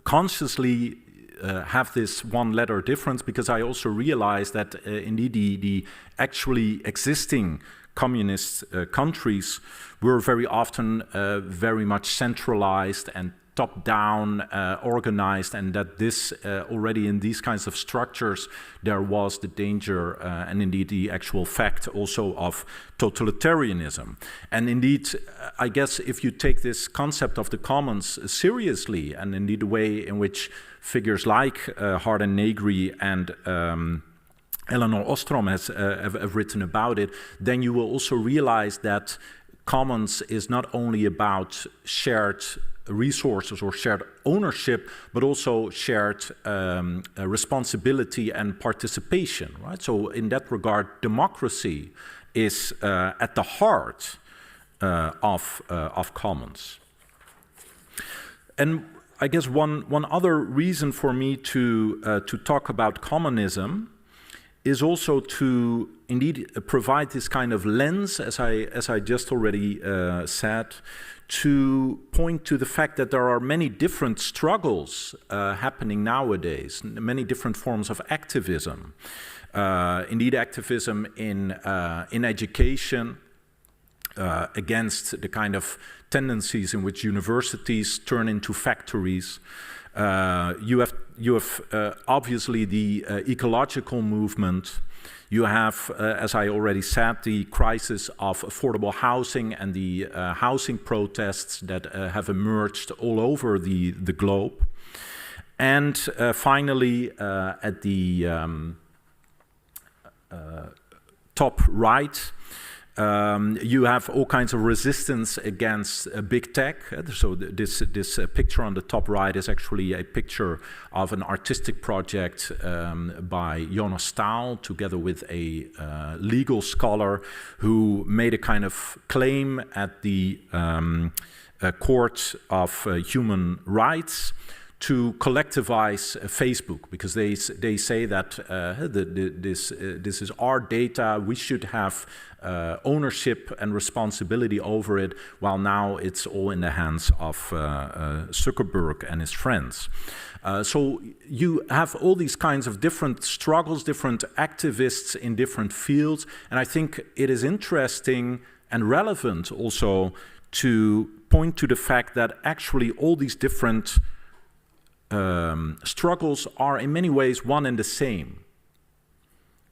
consciously have this one letter difference, because I also realize that indeed the actually existing communist countries were very often very much centralized and top-down organized, and that this already in these kinds of structures there was the danger and indeed the actual fact also of totalitarianism. And indeed, I guess if you take this concept of the commons seriously, and indeed the way in which figures like Harden Negri and Eleanor Ostrom have written about it, then you will also realize that commons is not only about shared resources or shared ownership, but also shared responsibility and participation, right? So in that regard, democracy is at the heart of commons. And I guess one other reason for me to talk about commonism is also to indeed provide this kind of lens, as I just already said, to point to the fact that there are many different struggles happening nowadays, many different forms of activism. Indeed, activism in education against the kind of tendencies in which universities turn into factories. You have obviously the ecological movement. You have, as I already said, the crisis of affordable housing and the housing protests that have emerged all over the globe. And finally, at the top right, you have all kinds of resistance against big tech. So this picture on the top right is actually a picture of an artistic project by Jonas Staal, together with a legal scholar who made a kind of claim at the Court of Human Rights to collectivize Facebook, because they say that this is our data, we should have ownership and responsibility over it, while now it's all in the hands of Zuckerberg and his friends. So you have all these kinds of different struggles, different activists in different fields, and I think it is interesting and relevant also to point to the fact that actually all these different struggles are in many ways one and the same,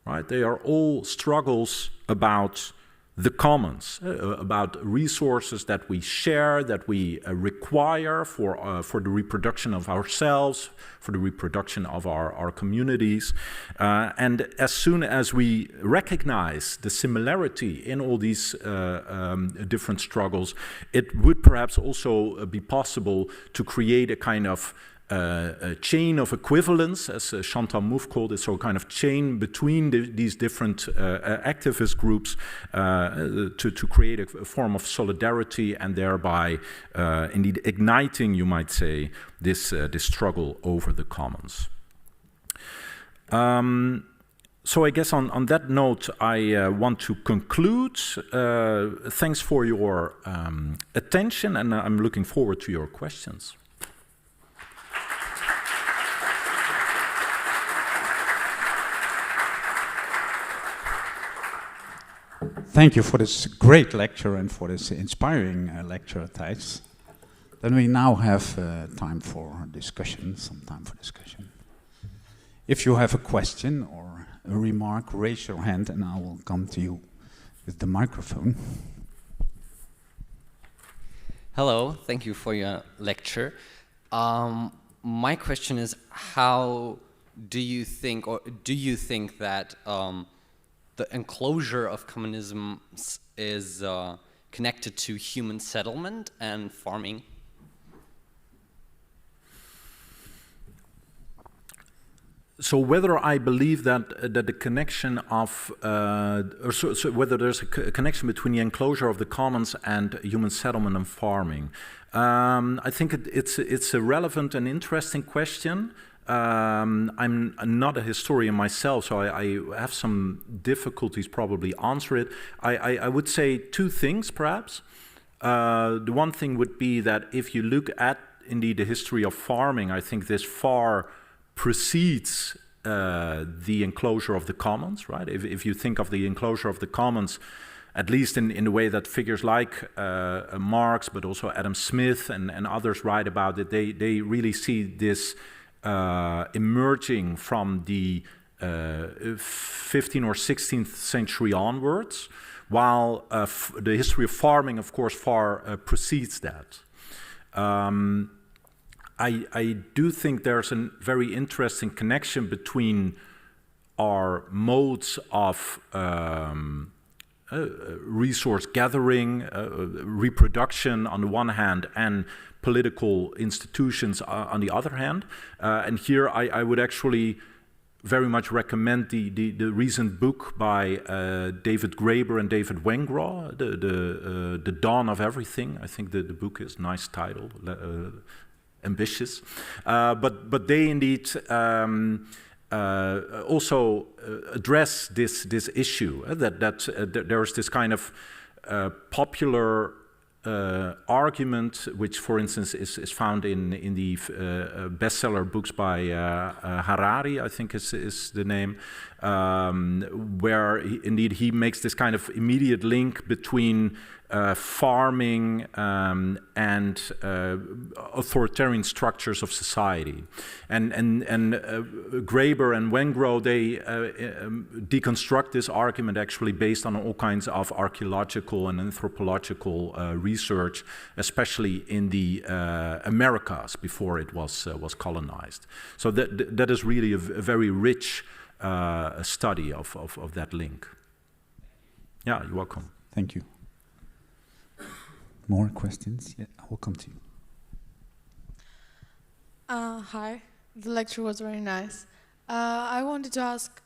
right? They are all struggles about the commons, about resources that we share, that we require for the reproduction of ourselves, for the reproduction of our communities. And as soon as we recognize the similarity in all these different struggles, it would perhaps also be possible to create a kind of a chain of equivalence, as Chantal Mouffe called it, so a kind of chain between these different activist groups to create a form of solidarity and thereby indeed igniting, you might say, this struggle over the commons. So I guess on that note, I want to conclude. Thanks for your attention, and I'm looking forward to your questions. Thank you for this great lecture and for this inspiring lecture, Thijs. Then we now have time for discussion, some time for discussion. If you have a question or a remark, raise your hand and I will come to you with the microphone. Hello, thank you for your lecture. My question is, how do you think, or do you think that the enclosure of communism is connected to human settlement and farming? So whether I believe that the connection of, so whether there's a connection between the enclosure of the commons and human settlement and farming, I think it's a relevant and interesting question. I'm not a historian myself, so I have some difficulties probably answer it. I would say two things, perhaps. The one thing would be that if you look at, indeed, the history of farming, I think this far precedes the enclosure of the commons, right? If you think of the enclosure of the commons, at least in the way that figures like Marx, but also Adam Smith and others write about it, they really see this emerging from the 15th or 16th century onwards, while the history of farming, of course, far precedes that. I do think there's a very interesting connection between our modes of resource gathering, reproduction on the one hand, and political institutions on the other hand. And here I would actually very much recommend the recent book by David Graeber and David Wengrow, The Dawn of Everything. I think the book is a nice title, ambitious. But they indeed also address this issue, that there's this kind of popular argument, which, for instance, is found in the bestseller books by Harari, I think is the name, where indeed he makes this kind of immediate link between farming and authoritarian structures of society. And Graeber and Wengrow, they deconstruct this argument actually based on all kinds of archaeological and anthropological research, especially in the Americas before it was colonized. So that is really a very rich study of that link. Yeah, you're welcome. Thank you. More questions? Yeah, I will come to you. Hi, the lecture was very nice. I wanted to ask,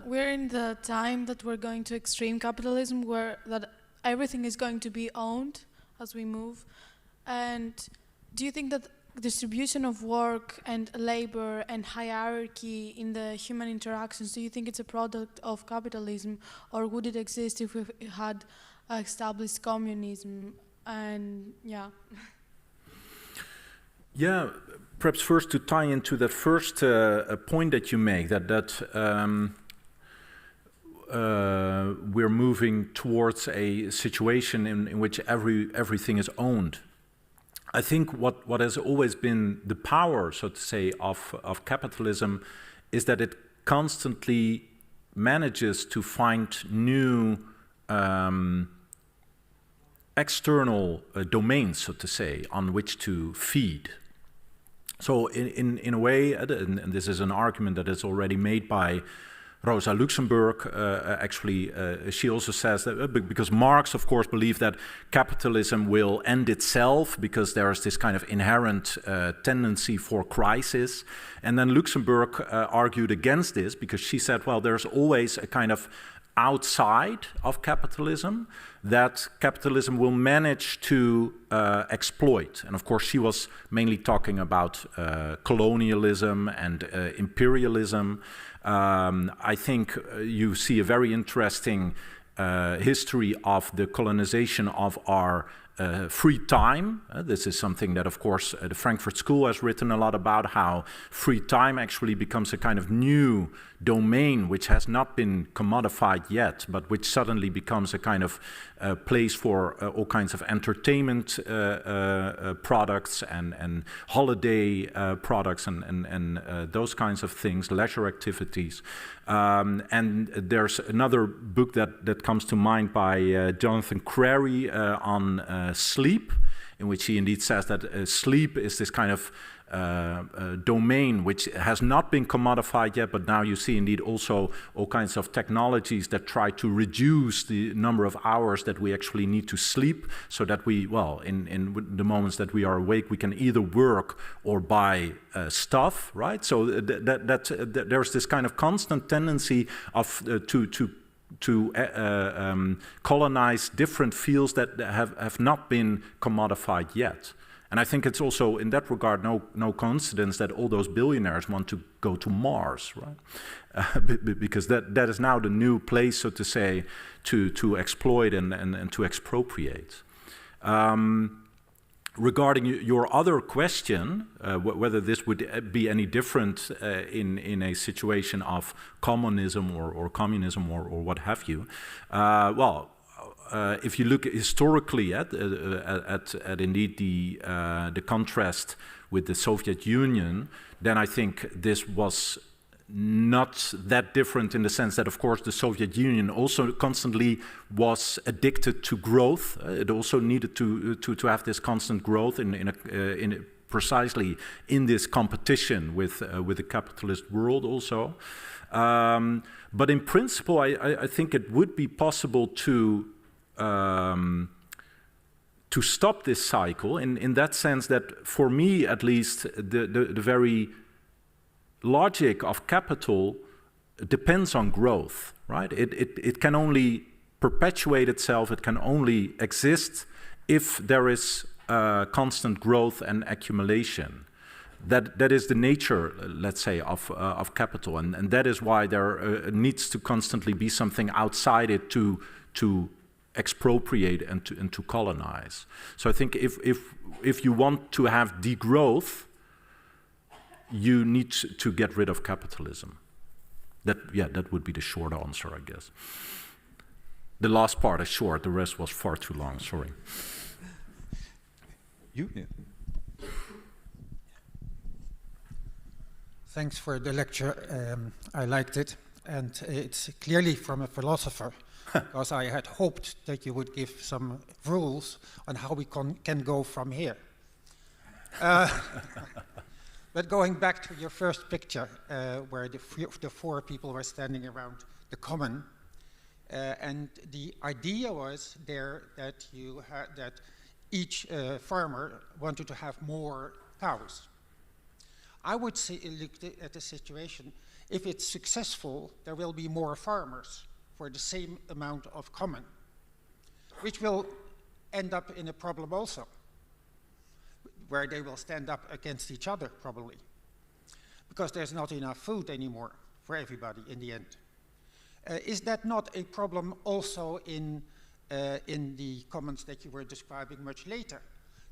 we're in the time that we're going to extreme capitalism, where that everything is going to be owned as we move. And do you think that distribution of work and labor and hierarchy in the human interactions, do you think it's a product of capitalism, or would it exist if we had established communism? And yeah. Yeah, perhaps first to tie into that first point that you make, that we're moving towards a situation in which everything is owned. I think what has always been the power, so to say, of capitalism is that it constantly manages to find new external domains, so to say, on which to feed. So in a way, and this is an argument that is already made by Rosa Luxemburg, actually, she also says that, because Marx, of course, believed that capitalism will end itself because there is this kind of inherent tendency for crisis. And then Luxemburg argued against this because she said, well, there's always a kind of outside of capitalism that capitalism will manage to exploit. And of course, she was mainly talking about colonialism and imperialism. I think you see a very interesting history of the colonization of our free time. This is something that, of course, the Frankfurt School has written a lot about, how free time actually becomes a kind of new domain which has not been commodified yet, but which suddenly becomes a kind of place for all kinds of entertainment products and holiday products and those kinds of things, leisure activities. And there's another book that comes to mind by Jonathan Crary on sleep, in which he indeed says that sleep is this kind of domain which has not been commodified yet, but now you see indeed also all kinds of technologies that try to reduce the number of hours that we actually need to sleep, so that we, well, in the moments that we are awake, we can either work or buy stuff, right? So there's this kind of constant tendency of to colonize different fields that have not been commodified yet. And I think it's also, in that regard, no coincidence that all those billionaires want to go to Mars, right? Because that is now the new place, so to say, to exploit and to expropriate. Regarding your other question, whether this would be any different in a situation of communism or communism or what have you, well, if you look historically at indeed the contrast with the Soviet Union, then I think this was not that different in the sense that, of course, the Soviet Union also constantly was addicted to growth. It also needed to have this constant growth precisely in this competition with the capitalist world also. But in principle, I think it would be possible to stop this cycle in that sense that, for me at least, the very logic of capital depends on growth, right? It can only perpetuate itself, it can only exist if there is constant growth and accumulation. That is the nature, let's say, of capital, and that is why there needs to constantly be something outside it to expropriate and to colonize. So I think if you want to have degrowth, you need to get rid of capitalism. That would be the short answer, I guess. The last part is short, the rest was far too long, sorry. You? Yeah. Thanks for the lecture. I liked it, and it's clearly from a philosopher, because I had hoped that you would give some rules on how we can go from here. But going back to your first picture, where the four people were standing around the common, and the idea was there that that each farmer wanted to have more cows. I would say, look at the situation, if it's successful, there will be more farmers for the same amount of common, which will end up in a problem also, where they will stand up against each other probably, because there's not enough food anymore for everybody in the end. Is that not a problem also in the commons that you were describing much later?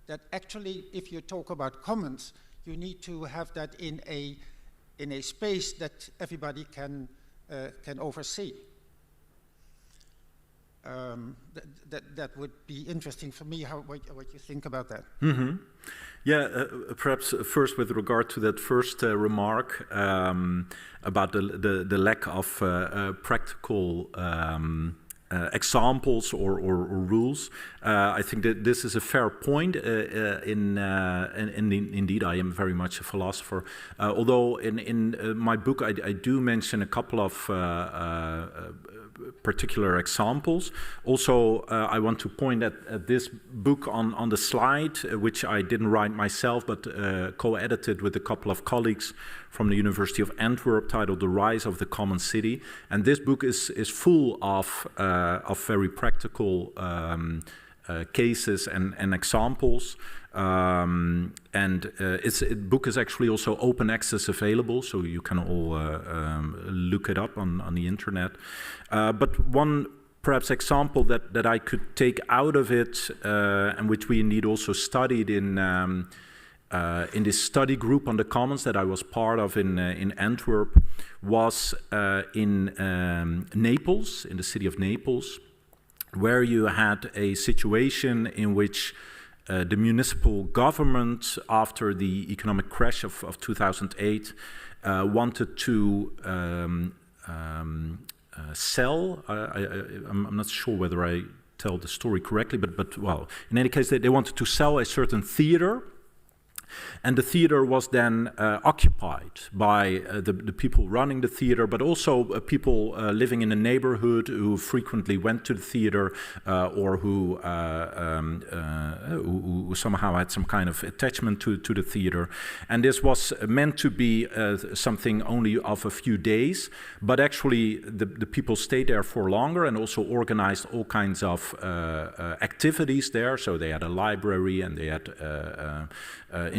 That actually, if you talk about commons, you need to have that in a space that everybody can oversee. That would be interesting for me, what you think about that. Mm-hmm. Yeah, perhaps first with regard to that first remark about the lack of practical examples or rules. I think that this is a fair point. Indeed, I am very much a philosopher. Although in my book, I do mention a couple of particular examples. Also, I want to point at this book on the slide, which I didn't write myself, but co-edited with a couple of colleagues from the University of Antwerp, titled "The Rise of the Common City." And this book is full of very practical cases and examples. The book is actually also open access available, so you can all look it up on the internet. But one perhaps example that I could take out of it, and which we indeed also studied in this study group on the commons that I was part of in Antwerp, was in Naples, in the city of Naples, where you had a situation in which the municipal government, after the economic crash of 2008, wanted to sell. I'm not sure whether I tell the story correctly, but well, in any case, they wanted to sell a certain theater. And the theater was then occupied by the people running the theater, but also people living in the neighborhood who frequently went to the theater or who somehow had some kind of attachment to the theater. And this was meant to be something only of a few days, but actually the people stayed there for longer and also organized all kinds of activities there. So they had a library and they had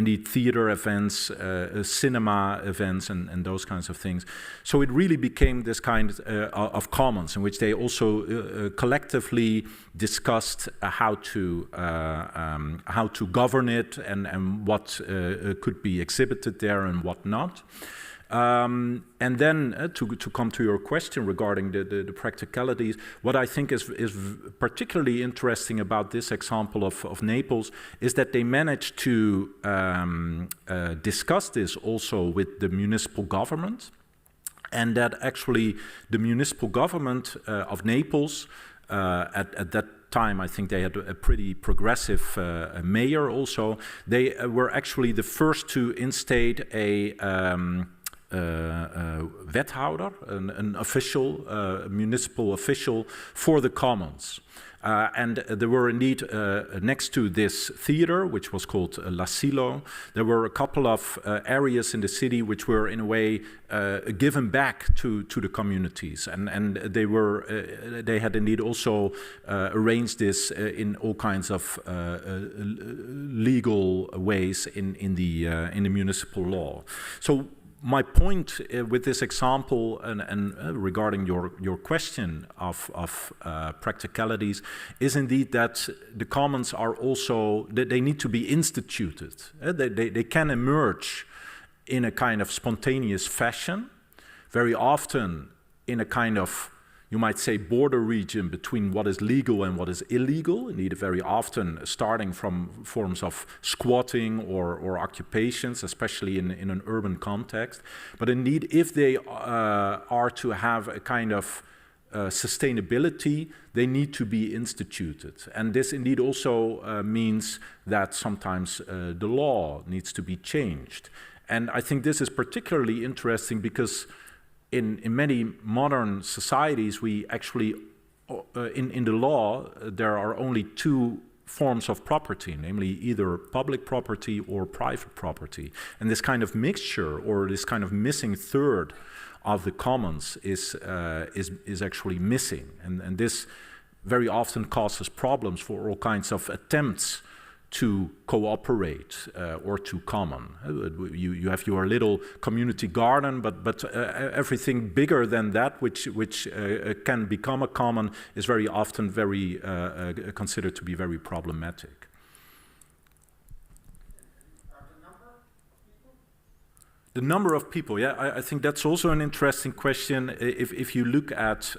indeed theater events, cinema events, and those kinds of things. So it really became this kind of commons in which they also collectively discussed how to govern it and what could be exhibited there and what not. And then to come to your question regarding the practicalities, what I think is particularly interesting about this example of Naples is that they managed to discuss this also with the municipal government, and that actually the municipal government of Naples at that time, I think they had a pretty progressive mayor also. They were actually the first to instate a wethouder, an official, municipal official for the commons. And there were indeed, next to this theater, which was called L'Asilo, there were a couple of areas in the city which were in a way given back to the communities. And they had indeed also arranged this in all kinds of legal ways in the municipal law. So my point with this example and regarding your question of practicalities is indeed that the commons are also, they need to be instituted. They can emerge in a kind of spontaneous fashion, very often in a kind of, you might say, border region between what is legal and what is illegal, indeed very often starting from forms of squatting or occupations, especially in an urban context. But indeed, if they are to have a kind of sustainability, they need to be instituted. And this indeed also means that sometimes the law needs to be changed. And I think this is particularly interesting because in many modern societies, we actually, in the law, there are only two forms of property, namely either public property or private property. And this kind of mixture, or this kind of missing third of the commons is actually missing. And this very often causes problems for all kinds of attempts to cooperate or to common. You have your little community garden, but everything bigger than that, which can become a common, is very often very considered to be very problematic. The number of people, yeah, I think that's also an interesting question. If you look at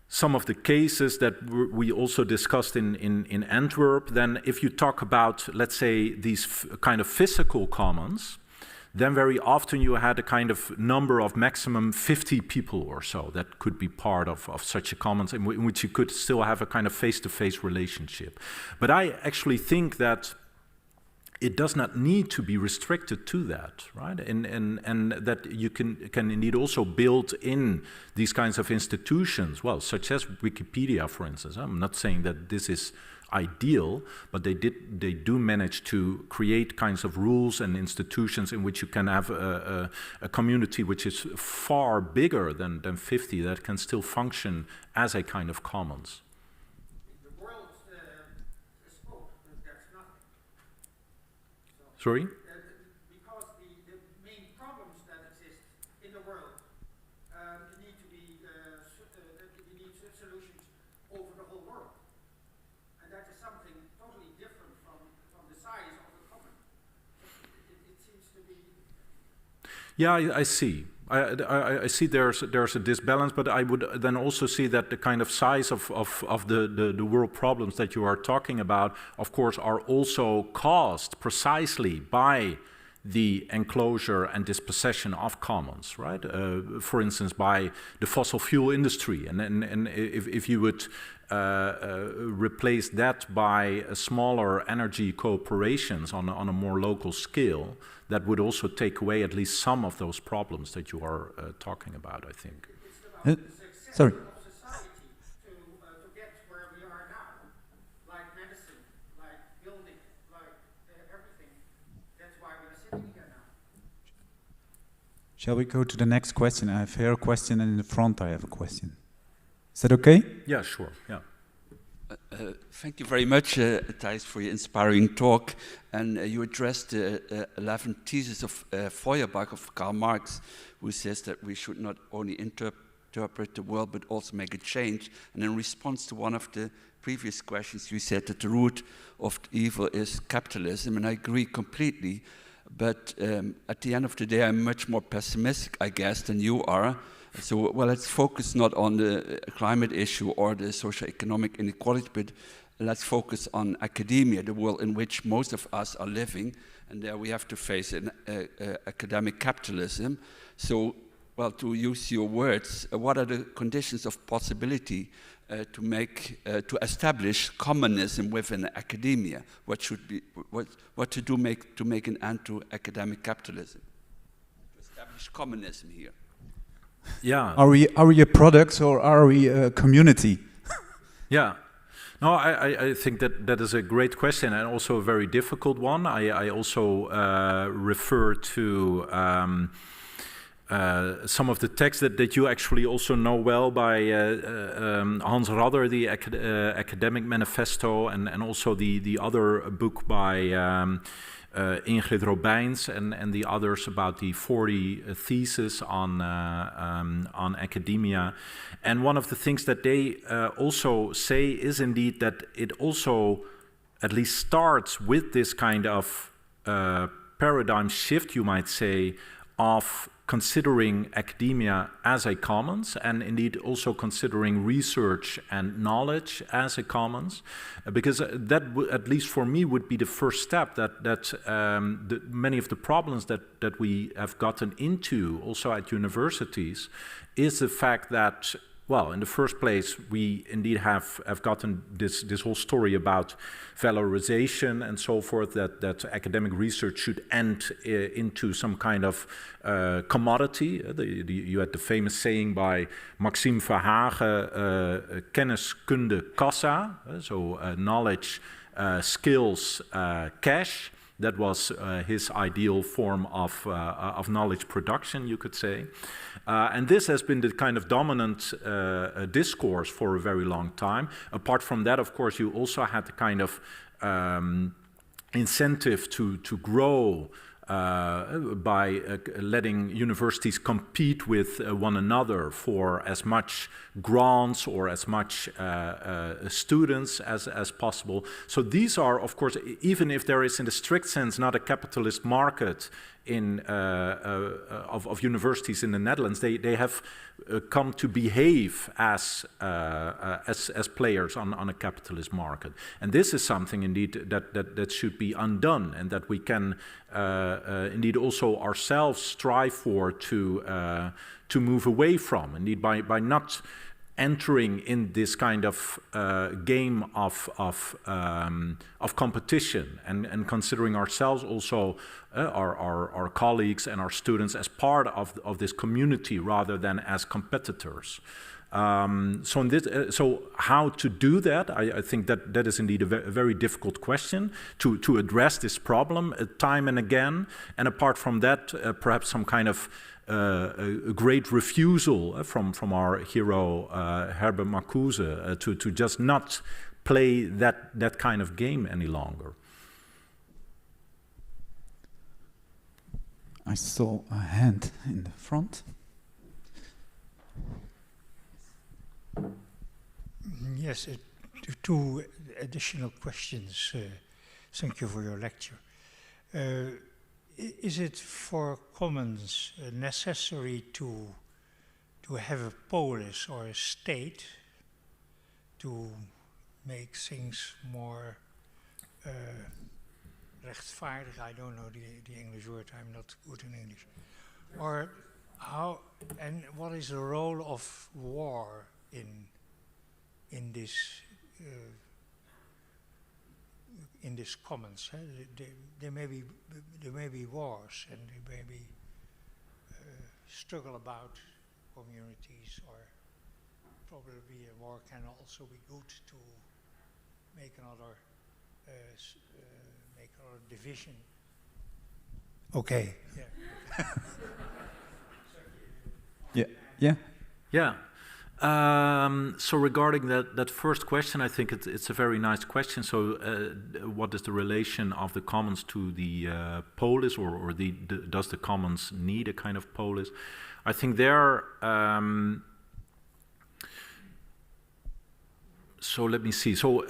some of the cases that we also discussed in Antwerp, then if you talk about, let's say, these kind of physical commons, then very often you had a kind of number of maximum 50 people or so that could be part of such a commons in which you could still have a kind of face-to-face relationship. But I actually think that it does not need to be restricted to that, right? And that you can indeed also build in these kinds of institutions, well, such as Wikipedia, for instance. I'm not saying that this is ideal, but they do manage to create kinds of rules and institutions in which you can have a community which is far bigger than 50 that can still function as a kind of commons. Sorry? Because the main problems that exist in the world need to be solutions over the whole world, and that is something totally different from the size of the common. It seems to be. Yeah, I see. I see there's a disbalance, but I would then also see that the kind of size of the world problems that you are talking about, of course, are also caused precisely by the enclosure and dispossession of commons, right? For instance, by the fossil fuel industry. And if you would replace that by smaller energy cooperations on a more local scale, that would also take away at least some of those problems that you are talking about, I think. Sorry. Of society to get where we are now, like medicine, like building, like everything. That's why we are sitting here now. Shall we go to the next question? I have here a question, and in the front I have a question. Is that okay? Yeah, sure. Yeah. Thank you very much, Thijs, for your inspiring talk. And you addressed the 11 theses of Feuerbach, of Karl Marx, who says that we should not only interpret the world, but also make a change. And in response to one of the previous questions, you said that the root of evil is capitalism, and I agree completely. But at the end of the day, I'm much more pessimistic, I guess, than you are. So, well, let's focus not on the climate issue or the socio-economic inequality, but let's focus on academia, the world in which most of us are living. And there we have to face an academic capitalism. So, well, to use your words, what are the conditions of possibility to establish commonism within academia? What should be, what to do to make an end to academic capitalism? To establish commonism here. Yeah. Are we a product or are we a community? Yeah. No, I think that is a great question and also a very difficult one. I also refer to some of the texts that you actually also know well by Hans Radder, the Academic Manifesto, and also the other book by Ingrid Robijns and the others about the 40 theses on academia. And one of the things that they also say is indeed that it also at least starts with this kind of paradigm shift, you might say, of considering academia as a commons, and indeed also considering research and knowledge as a commons, because that at least for me would be the first step that many of the problems that we have gotten into also at universities is the fact that, well, in the first place, we indeed have gotten this whole story about valorization and so forth, that academic research should end into some kind of commodity. You had the famous saying by Maxime Verhagen, kennis, kunde, kassa, so knowledge, skills, cash. That was his ideal form of knowledge production, you could say. And this has been the kind of dominant discourse for a very long time. Apart from that, of course, you also had the kind of incentive to grow by letting universities compete with one another for as much grants or as much students as possible. So these are, of course, even if there is in the strict sense not a capitalist market of universities in the Netherlands, they have come to behave as players on a capitalist market, and this is something indeed that should be undone, and that we can indeed also ourselves strive for to move away from. Indeed, by not entering in this kind of game of competition and considering ourselves also our colleagues and our students as part of this community rather than as competitors. So how to do that? I think that is indeed a very difficult question to address this problem time and again. And apart from that, perhaps some kind of a great refusal from our hero Herbert Marcuse to just not play that kind of game any longer. I saw a hand in the front. Yes, two additional questions. Thank you for your lecture. Is it for commons necessary to have a polis or a state to make things more rechtvaardig? I don't know the English word, I'm not good in English. Or how, and what is the role of war in this commons? There may be wars, and there may be struggle about communities, or probably a war can also be good to make another division. Okay. Yeah. So regarding that first question, I think it's a very nice question. So what is the relation of the commons to the polis, or does the commons need a kind of polis? I think there So let me see. So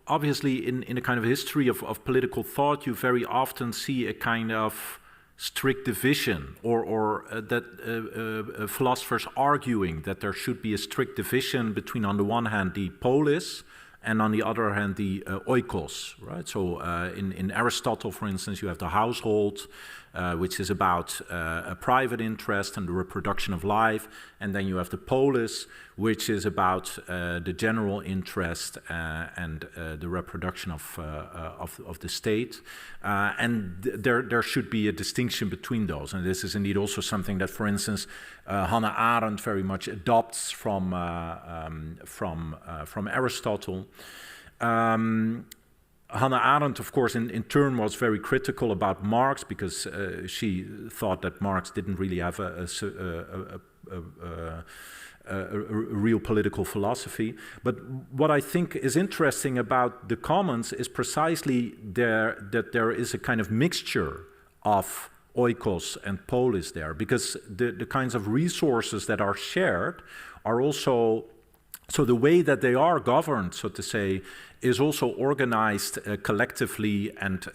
obviously in a kind of history of political thought, you very often see a kind of strict division, or that philosophers arguing that there should be a strict division between, on the one hand, the polis, and on the other hand, the oikos, right? So in Aristotle, for instance, you have the household, which is about a private interest and the reproduction of life, and then you have the polis, which is about the general interest and the reproduction of the state. And there should be a distinction between those, and this is indeed also something that, for instance, Hannah Arendt very much adopts from Aristotle. Hannah Arendt, of course, in turn was very critical about Marx, because she thought that Marx didn't really have a real political philosophy. But what I think is interesting about the Commons is precisely that there is a kind of mixture of oikos and polis there, because the kinds of resources that are shared are also, so the way that they are governed, so to say, is also organized collectively and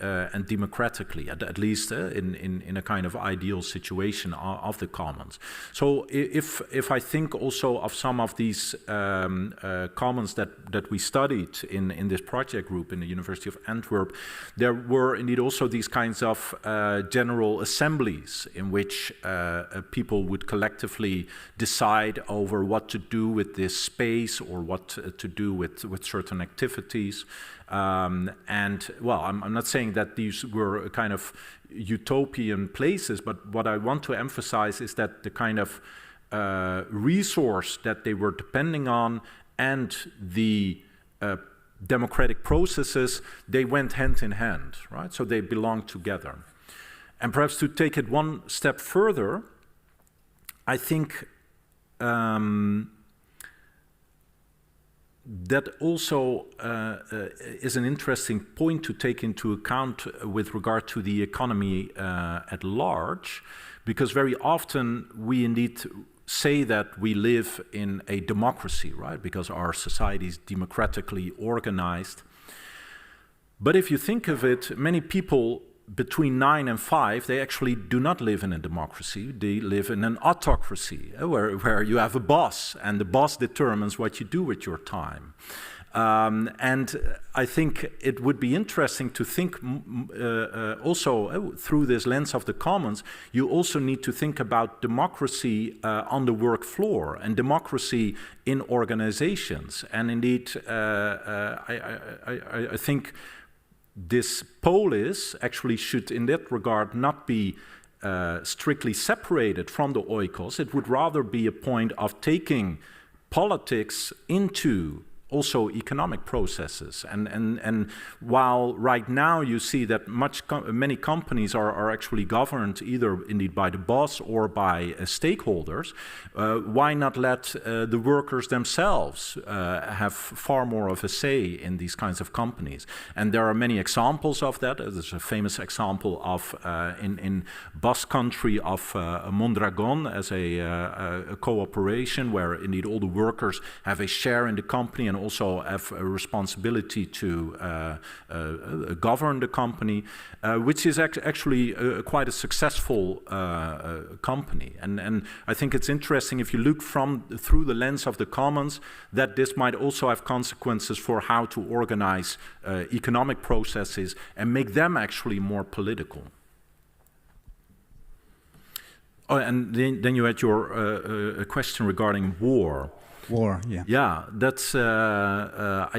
democratically, at least in a kind of ideal situation of the commons. So if I think also of some of these commons that we studied in this project group in the University of Antwerp, there were indeed also these kinds of general assemblies in which people would collectively decide over what to do with this space, or what to do with certain activities. And well, I'm not saying that these were a kind of utopian places, but what I want to emphasize is that the kind of resource that they were depending on and the democratic processes, they went hand in hand, right? So they belonged together. And perhaps to take it one step further, I think that also is an interesting point to take into account with regard to the economy at large, because very often we indeed say that we live in a democracy, right? Because our society is democratically organized. But if you think of it, many people between 9 and 5, they actually do not live in a democracy. They live in an autocracy, where you have a boss, and the boss determines what you do with your time. And I think it would be interesting to think also through this lens of the commons. You also need to think about democracy on the work floor and democracy in organizations. And indeed, I think this polis actually should, in that regard, not be strictly separated from the oikos. It would rather be a point of taking politics into also economic processes. And while right now you see that many companies are actually governed either indeed by the boss or by stakeholders, why not let the workers themselves have far more of a say in these kinds of companies? And there are many examples of that. There's a famous example of in Basque country of Mondragon as a cooperation where indeed all the workers have a share in the company and also have a responsibility to govern the company, which is actually quite a successful company. And I think it's interesting if you look through the lens of the commons, that this might also have consequences for how to organize economic processes and make them actually more political. Oh, and then you had your question regarding war. War, yeah. Yeah, that's. I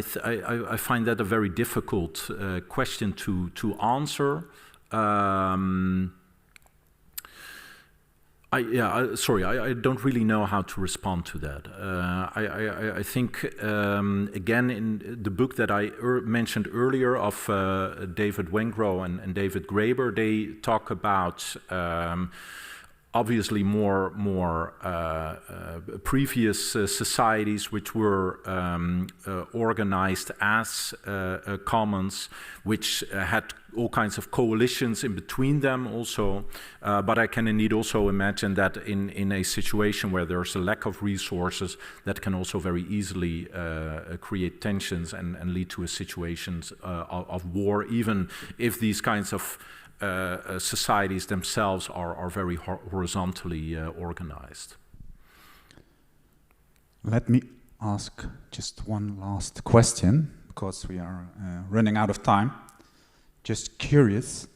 find that a very difficult question to answer. Sorry, I don't really know how to respond to that. I think again in the book that I mentioned earlier of David Wengrow and David Graeber, they talk about obviously more previous societies which were organized as commons, which had all kinds of coalitions in between them also. But I can indeed also imagine that in a situation where there's a lack of resources, that can also very easily create tensions and lead to a situations of war, even if these kinds of societies themselves are very horizontally organized. Let me ask just one last question, because we are running out of time. Just curious.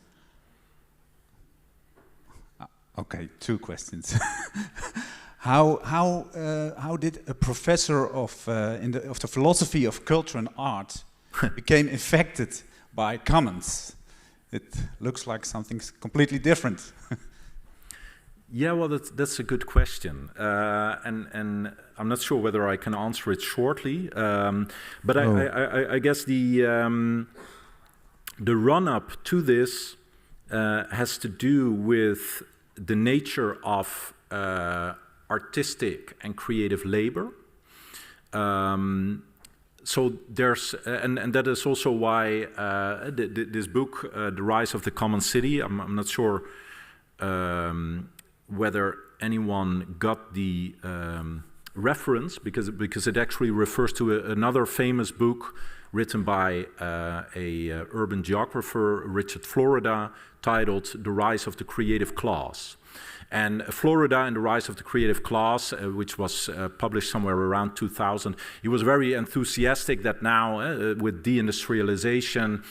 Okay, two questions. How did a professor of the philosophy of culture and art became infected by commons? It looks like something completely different. Yeah, well, that's a good question, and I'm not sure whether I can answer it shortly. But I guess the run-up to this has to do with the nature of artistic and creative labor. So there's, and that is also why this book, The Rise of the Common City, I'm not sure whether anyone got the reference, because it actually refers to another famous book written by a urban geographer, Richard Florida, titled The Rise of the Creative Class. And Florida and the Rise of the Creative Class, which was published somewhere around 2000, he was very enthusiastic that now, with deindustrialization,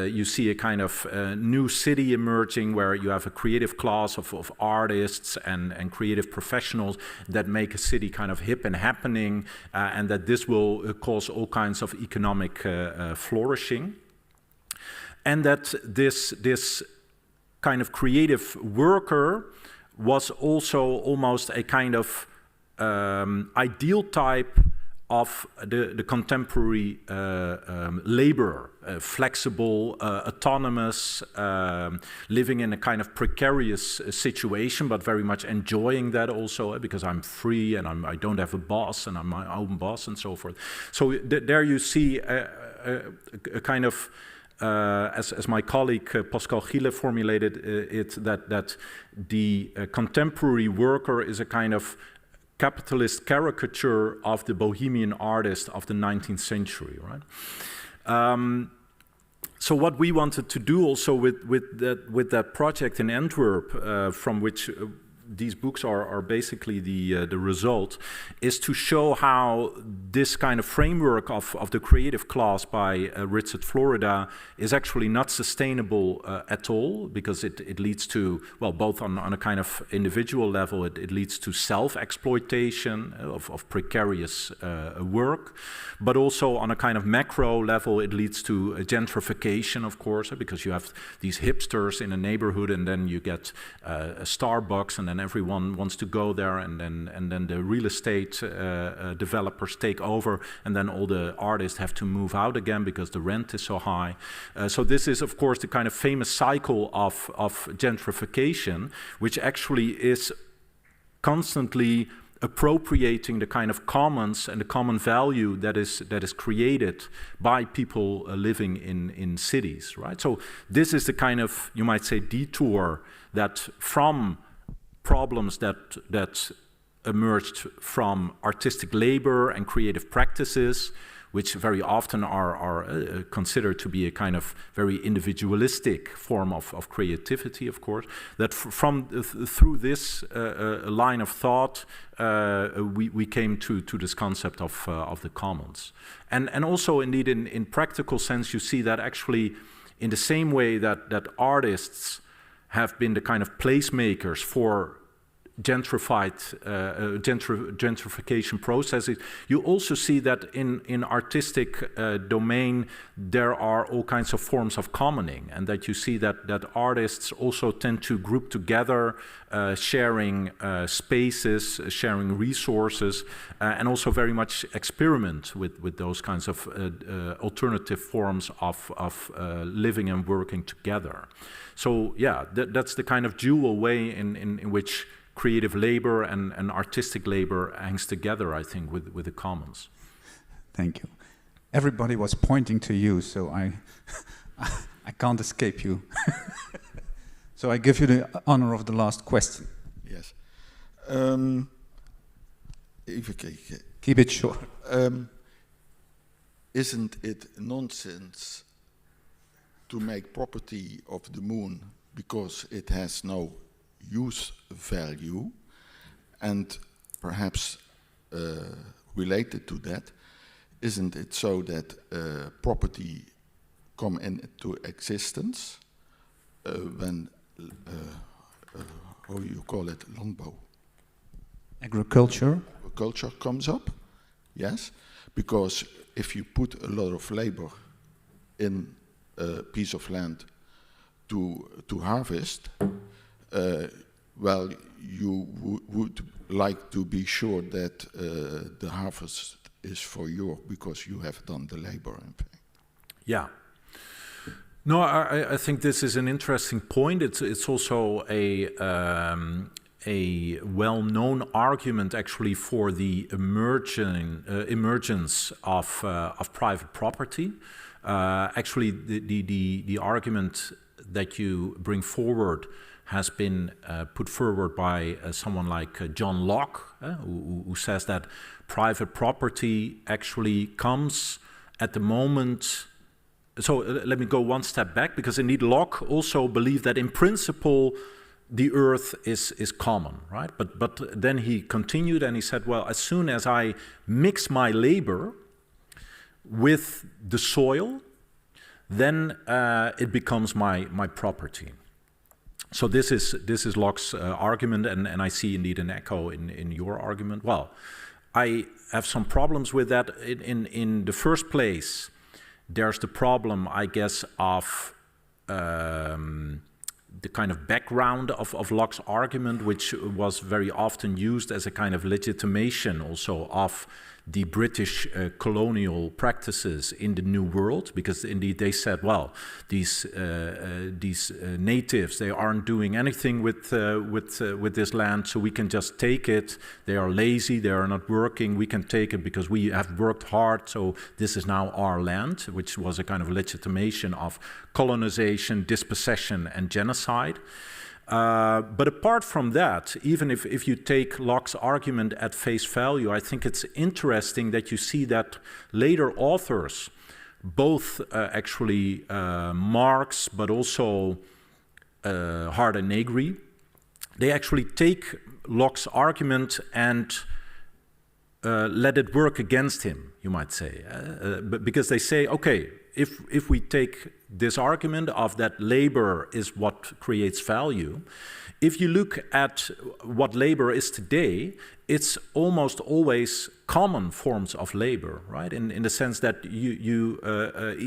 you see a kind of new city emerging where you have a creative class of artists and creative professionals that make a city kind of hip and happening, and that this will cause all kinds of economic flourishing. And that this kind of creative worker was also almost a kind of ideal type of the contemporary laborer, flexible, autonomous, living in a kind of precarious situation, but very much enjoying that also, because I'm free and I don't have a boss and I'm my own boss and so forth. So there you see a kind of as my colleague Pascal Gille formulated it, that the contemporary worker is a kind of capitalist caricature of the bohemian artist of the 19th century, right? So what we wanted to do also with that project in Antwerp, from which these books are basically the result, is to show how this kind of framework of the creative class by Richard Florida is actually not sustainable at all, because it leads to, well, both on a kind of individual level, it leads to self-exploitation of precarious work, but also on a kind of macro level, it leads to gentrification, of course, because you have these hipsters in a neighborhood, and then you get a Starbucks, and then everyone wants to go there, and then the real estate developers take over, and then all the artists have to move out again because the rent is so high. So this is, of course, the kind of famous cycle of gentrification, which actually is constantly appropriating the kind of commons and the common value that is created by people living in cities, right? So this is the kind of, you might say, detour that from problems that emerged from artistic labor and creative practices, which very often are considered to be a kind of very individualistic form of creativity, of course, that through this line of thought, we came to this concept of the commons. And also, indeed, in practical sense, you see that actually in the same way that artists have been the kind of placemakers for gentrification processes, you also see that in artistic domain there are all kinds of forms of commoning, and that you see that artists also tend to group together, sharing spaces, sharing resources, and also very much experiment with those kinds of alternative forms of living and working together. So yeah, that's the kind of dual way in which creative labor and artistic labor hangs together, I think, with the commons. Thank you. Everybody was pointing to you, so I can't escape you. So I give you the honor of the last question. Yes. Even kijken. Keep it short. Isn't it nonsense to make property of the moon because it has no use value? And perhaps related to that, isn't it so that property come into existence when, how you call it, landbouw? Agriculture? Agriculture comes up, yes, because if you put a lot of labor in a piece of land to harvest, well, you would like to be sure that the harvest is for you because you have done the labor. Yeah. No, I think this is an interesting point. It's also a well-known argument actually for the emergence of private property. Actually, the argument that you bring forward has been put forward by someone like John Locke, who says that private property actually comes at the moment. So let me go one step back, because indeed Locke also believed that in principle the earth is common, right? But then he continued and he said, well, as soon as I mix my labor with the soil, then it becomes my property. So this is Locke's argument, and I see indeed an echo in your argument. Well, I have some problems with that. In the first place, there's the problem, I guess, of the kind of background of Locke's argument, which was very often used as a kind of legitimation also of the British colonial practices in the New World, because indeed they said, well, these natives, they aren't doing anything with this land, so we can just take it. They are lazy, they are not working, we can take it because we have worked hard, so this is now our land, which was a kind of legitimation of colonization, dispossession, and genocide. But apart from that, even if you take Locke's argument at face value, I think it's interesting that you see that later authors, both actually Marx, but also Hart and Negri, they actually take Locke's argument and let it work against him, you might say. Because they say, okay, if we take this argument of that labor is what creates value, if you look at what labor is today, it's almost always common forms of labor, right? In the sense that you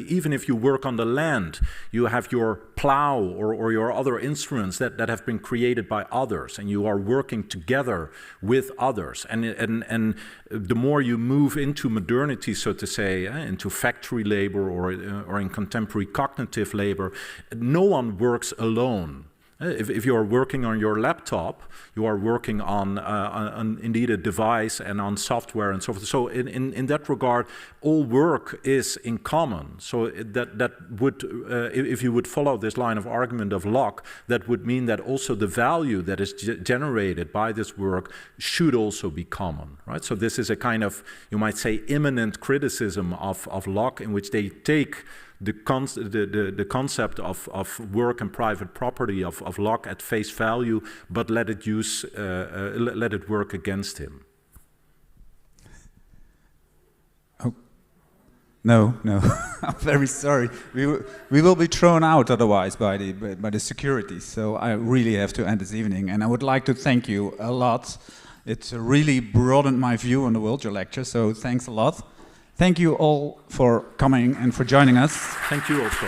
even if you work on the land, you have your plow or your other instruments that have been created by others, and you are working together with others. And the more you move into modernity, so to say, into factory labor or in contemporary cognitive labor, no one works alone. If you are working on your laptop, you are working on indeed a device and on software and so forth. So in that regard, all work is in common. So that would, if you would follow this line of argument of Locke, that would mean that also the value that is generated by this work should also be common, right? So this is a kind of, you might say, immanent criticism of Locke, in which they take the concept of work and private property of Locke at face value, but let it work against him. Oh, no, I'm very sorry. We will be thrown out otherwise by the security. So I really have to end this evening, and I would like to thank you a lot. It's really broadened my view on the world, your lecture. So thanks a lot. Thank you all for coming and for joining us. Thank you also.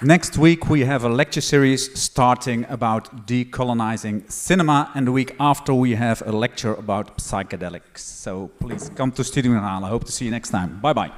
Next week we have a lecture series starting about decolonizing cinema, and the week after we have a lecture about psychedelics. So please come to Studium Generale. I hope to see you next time. Bye bye.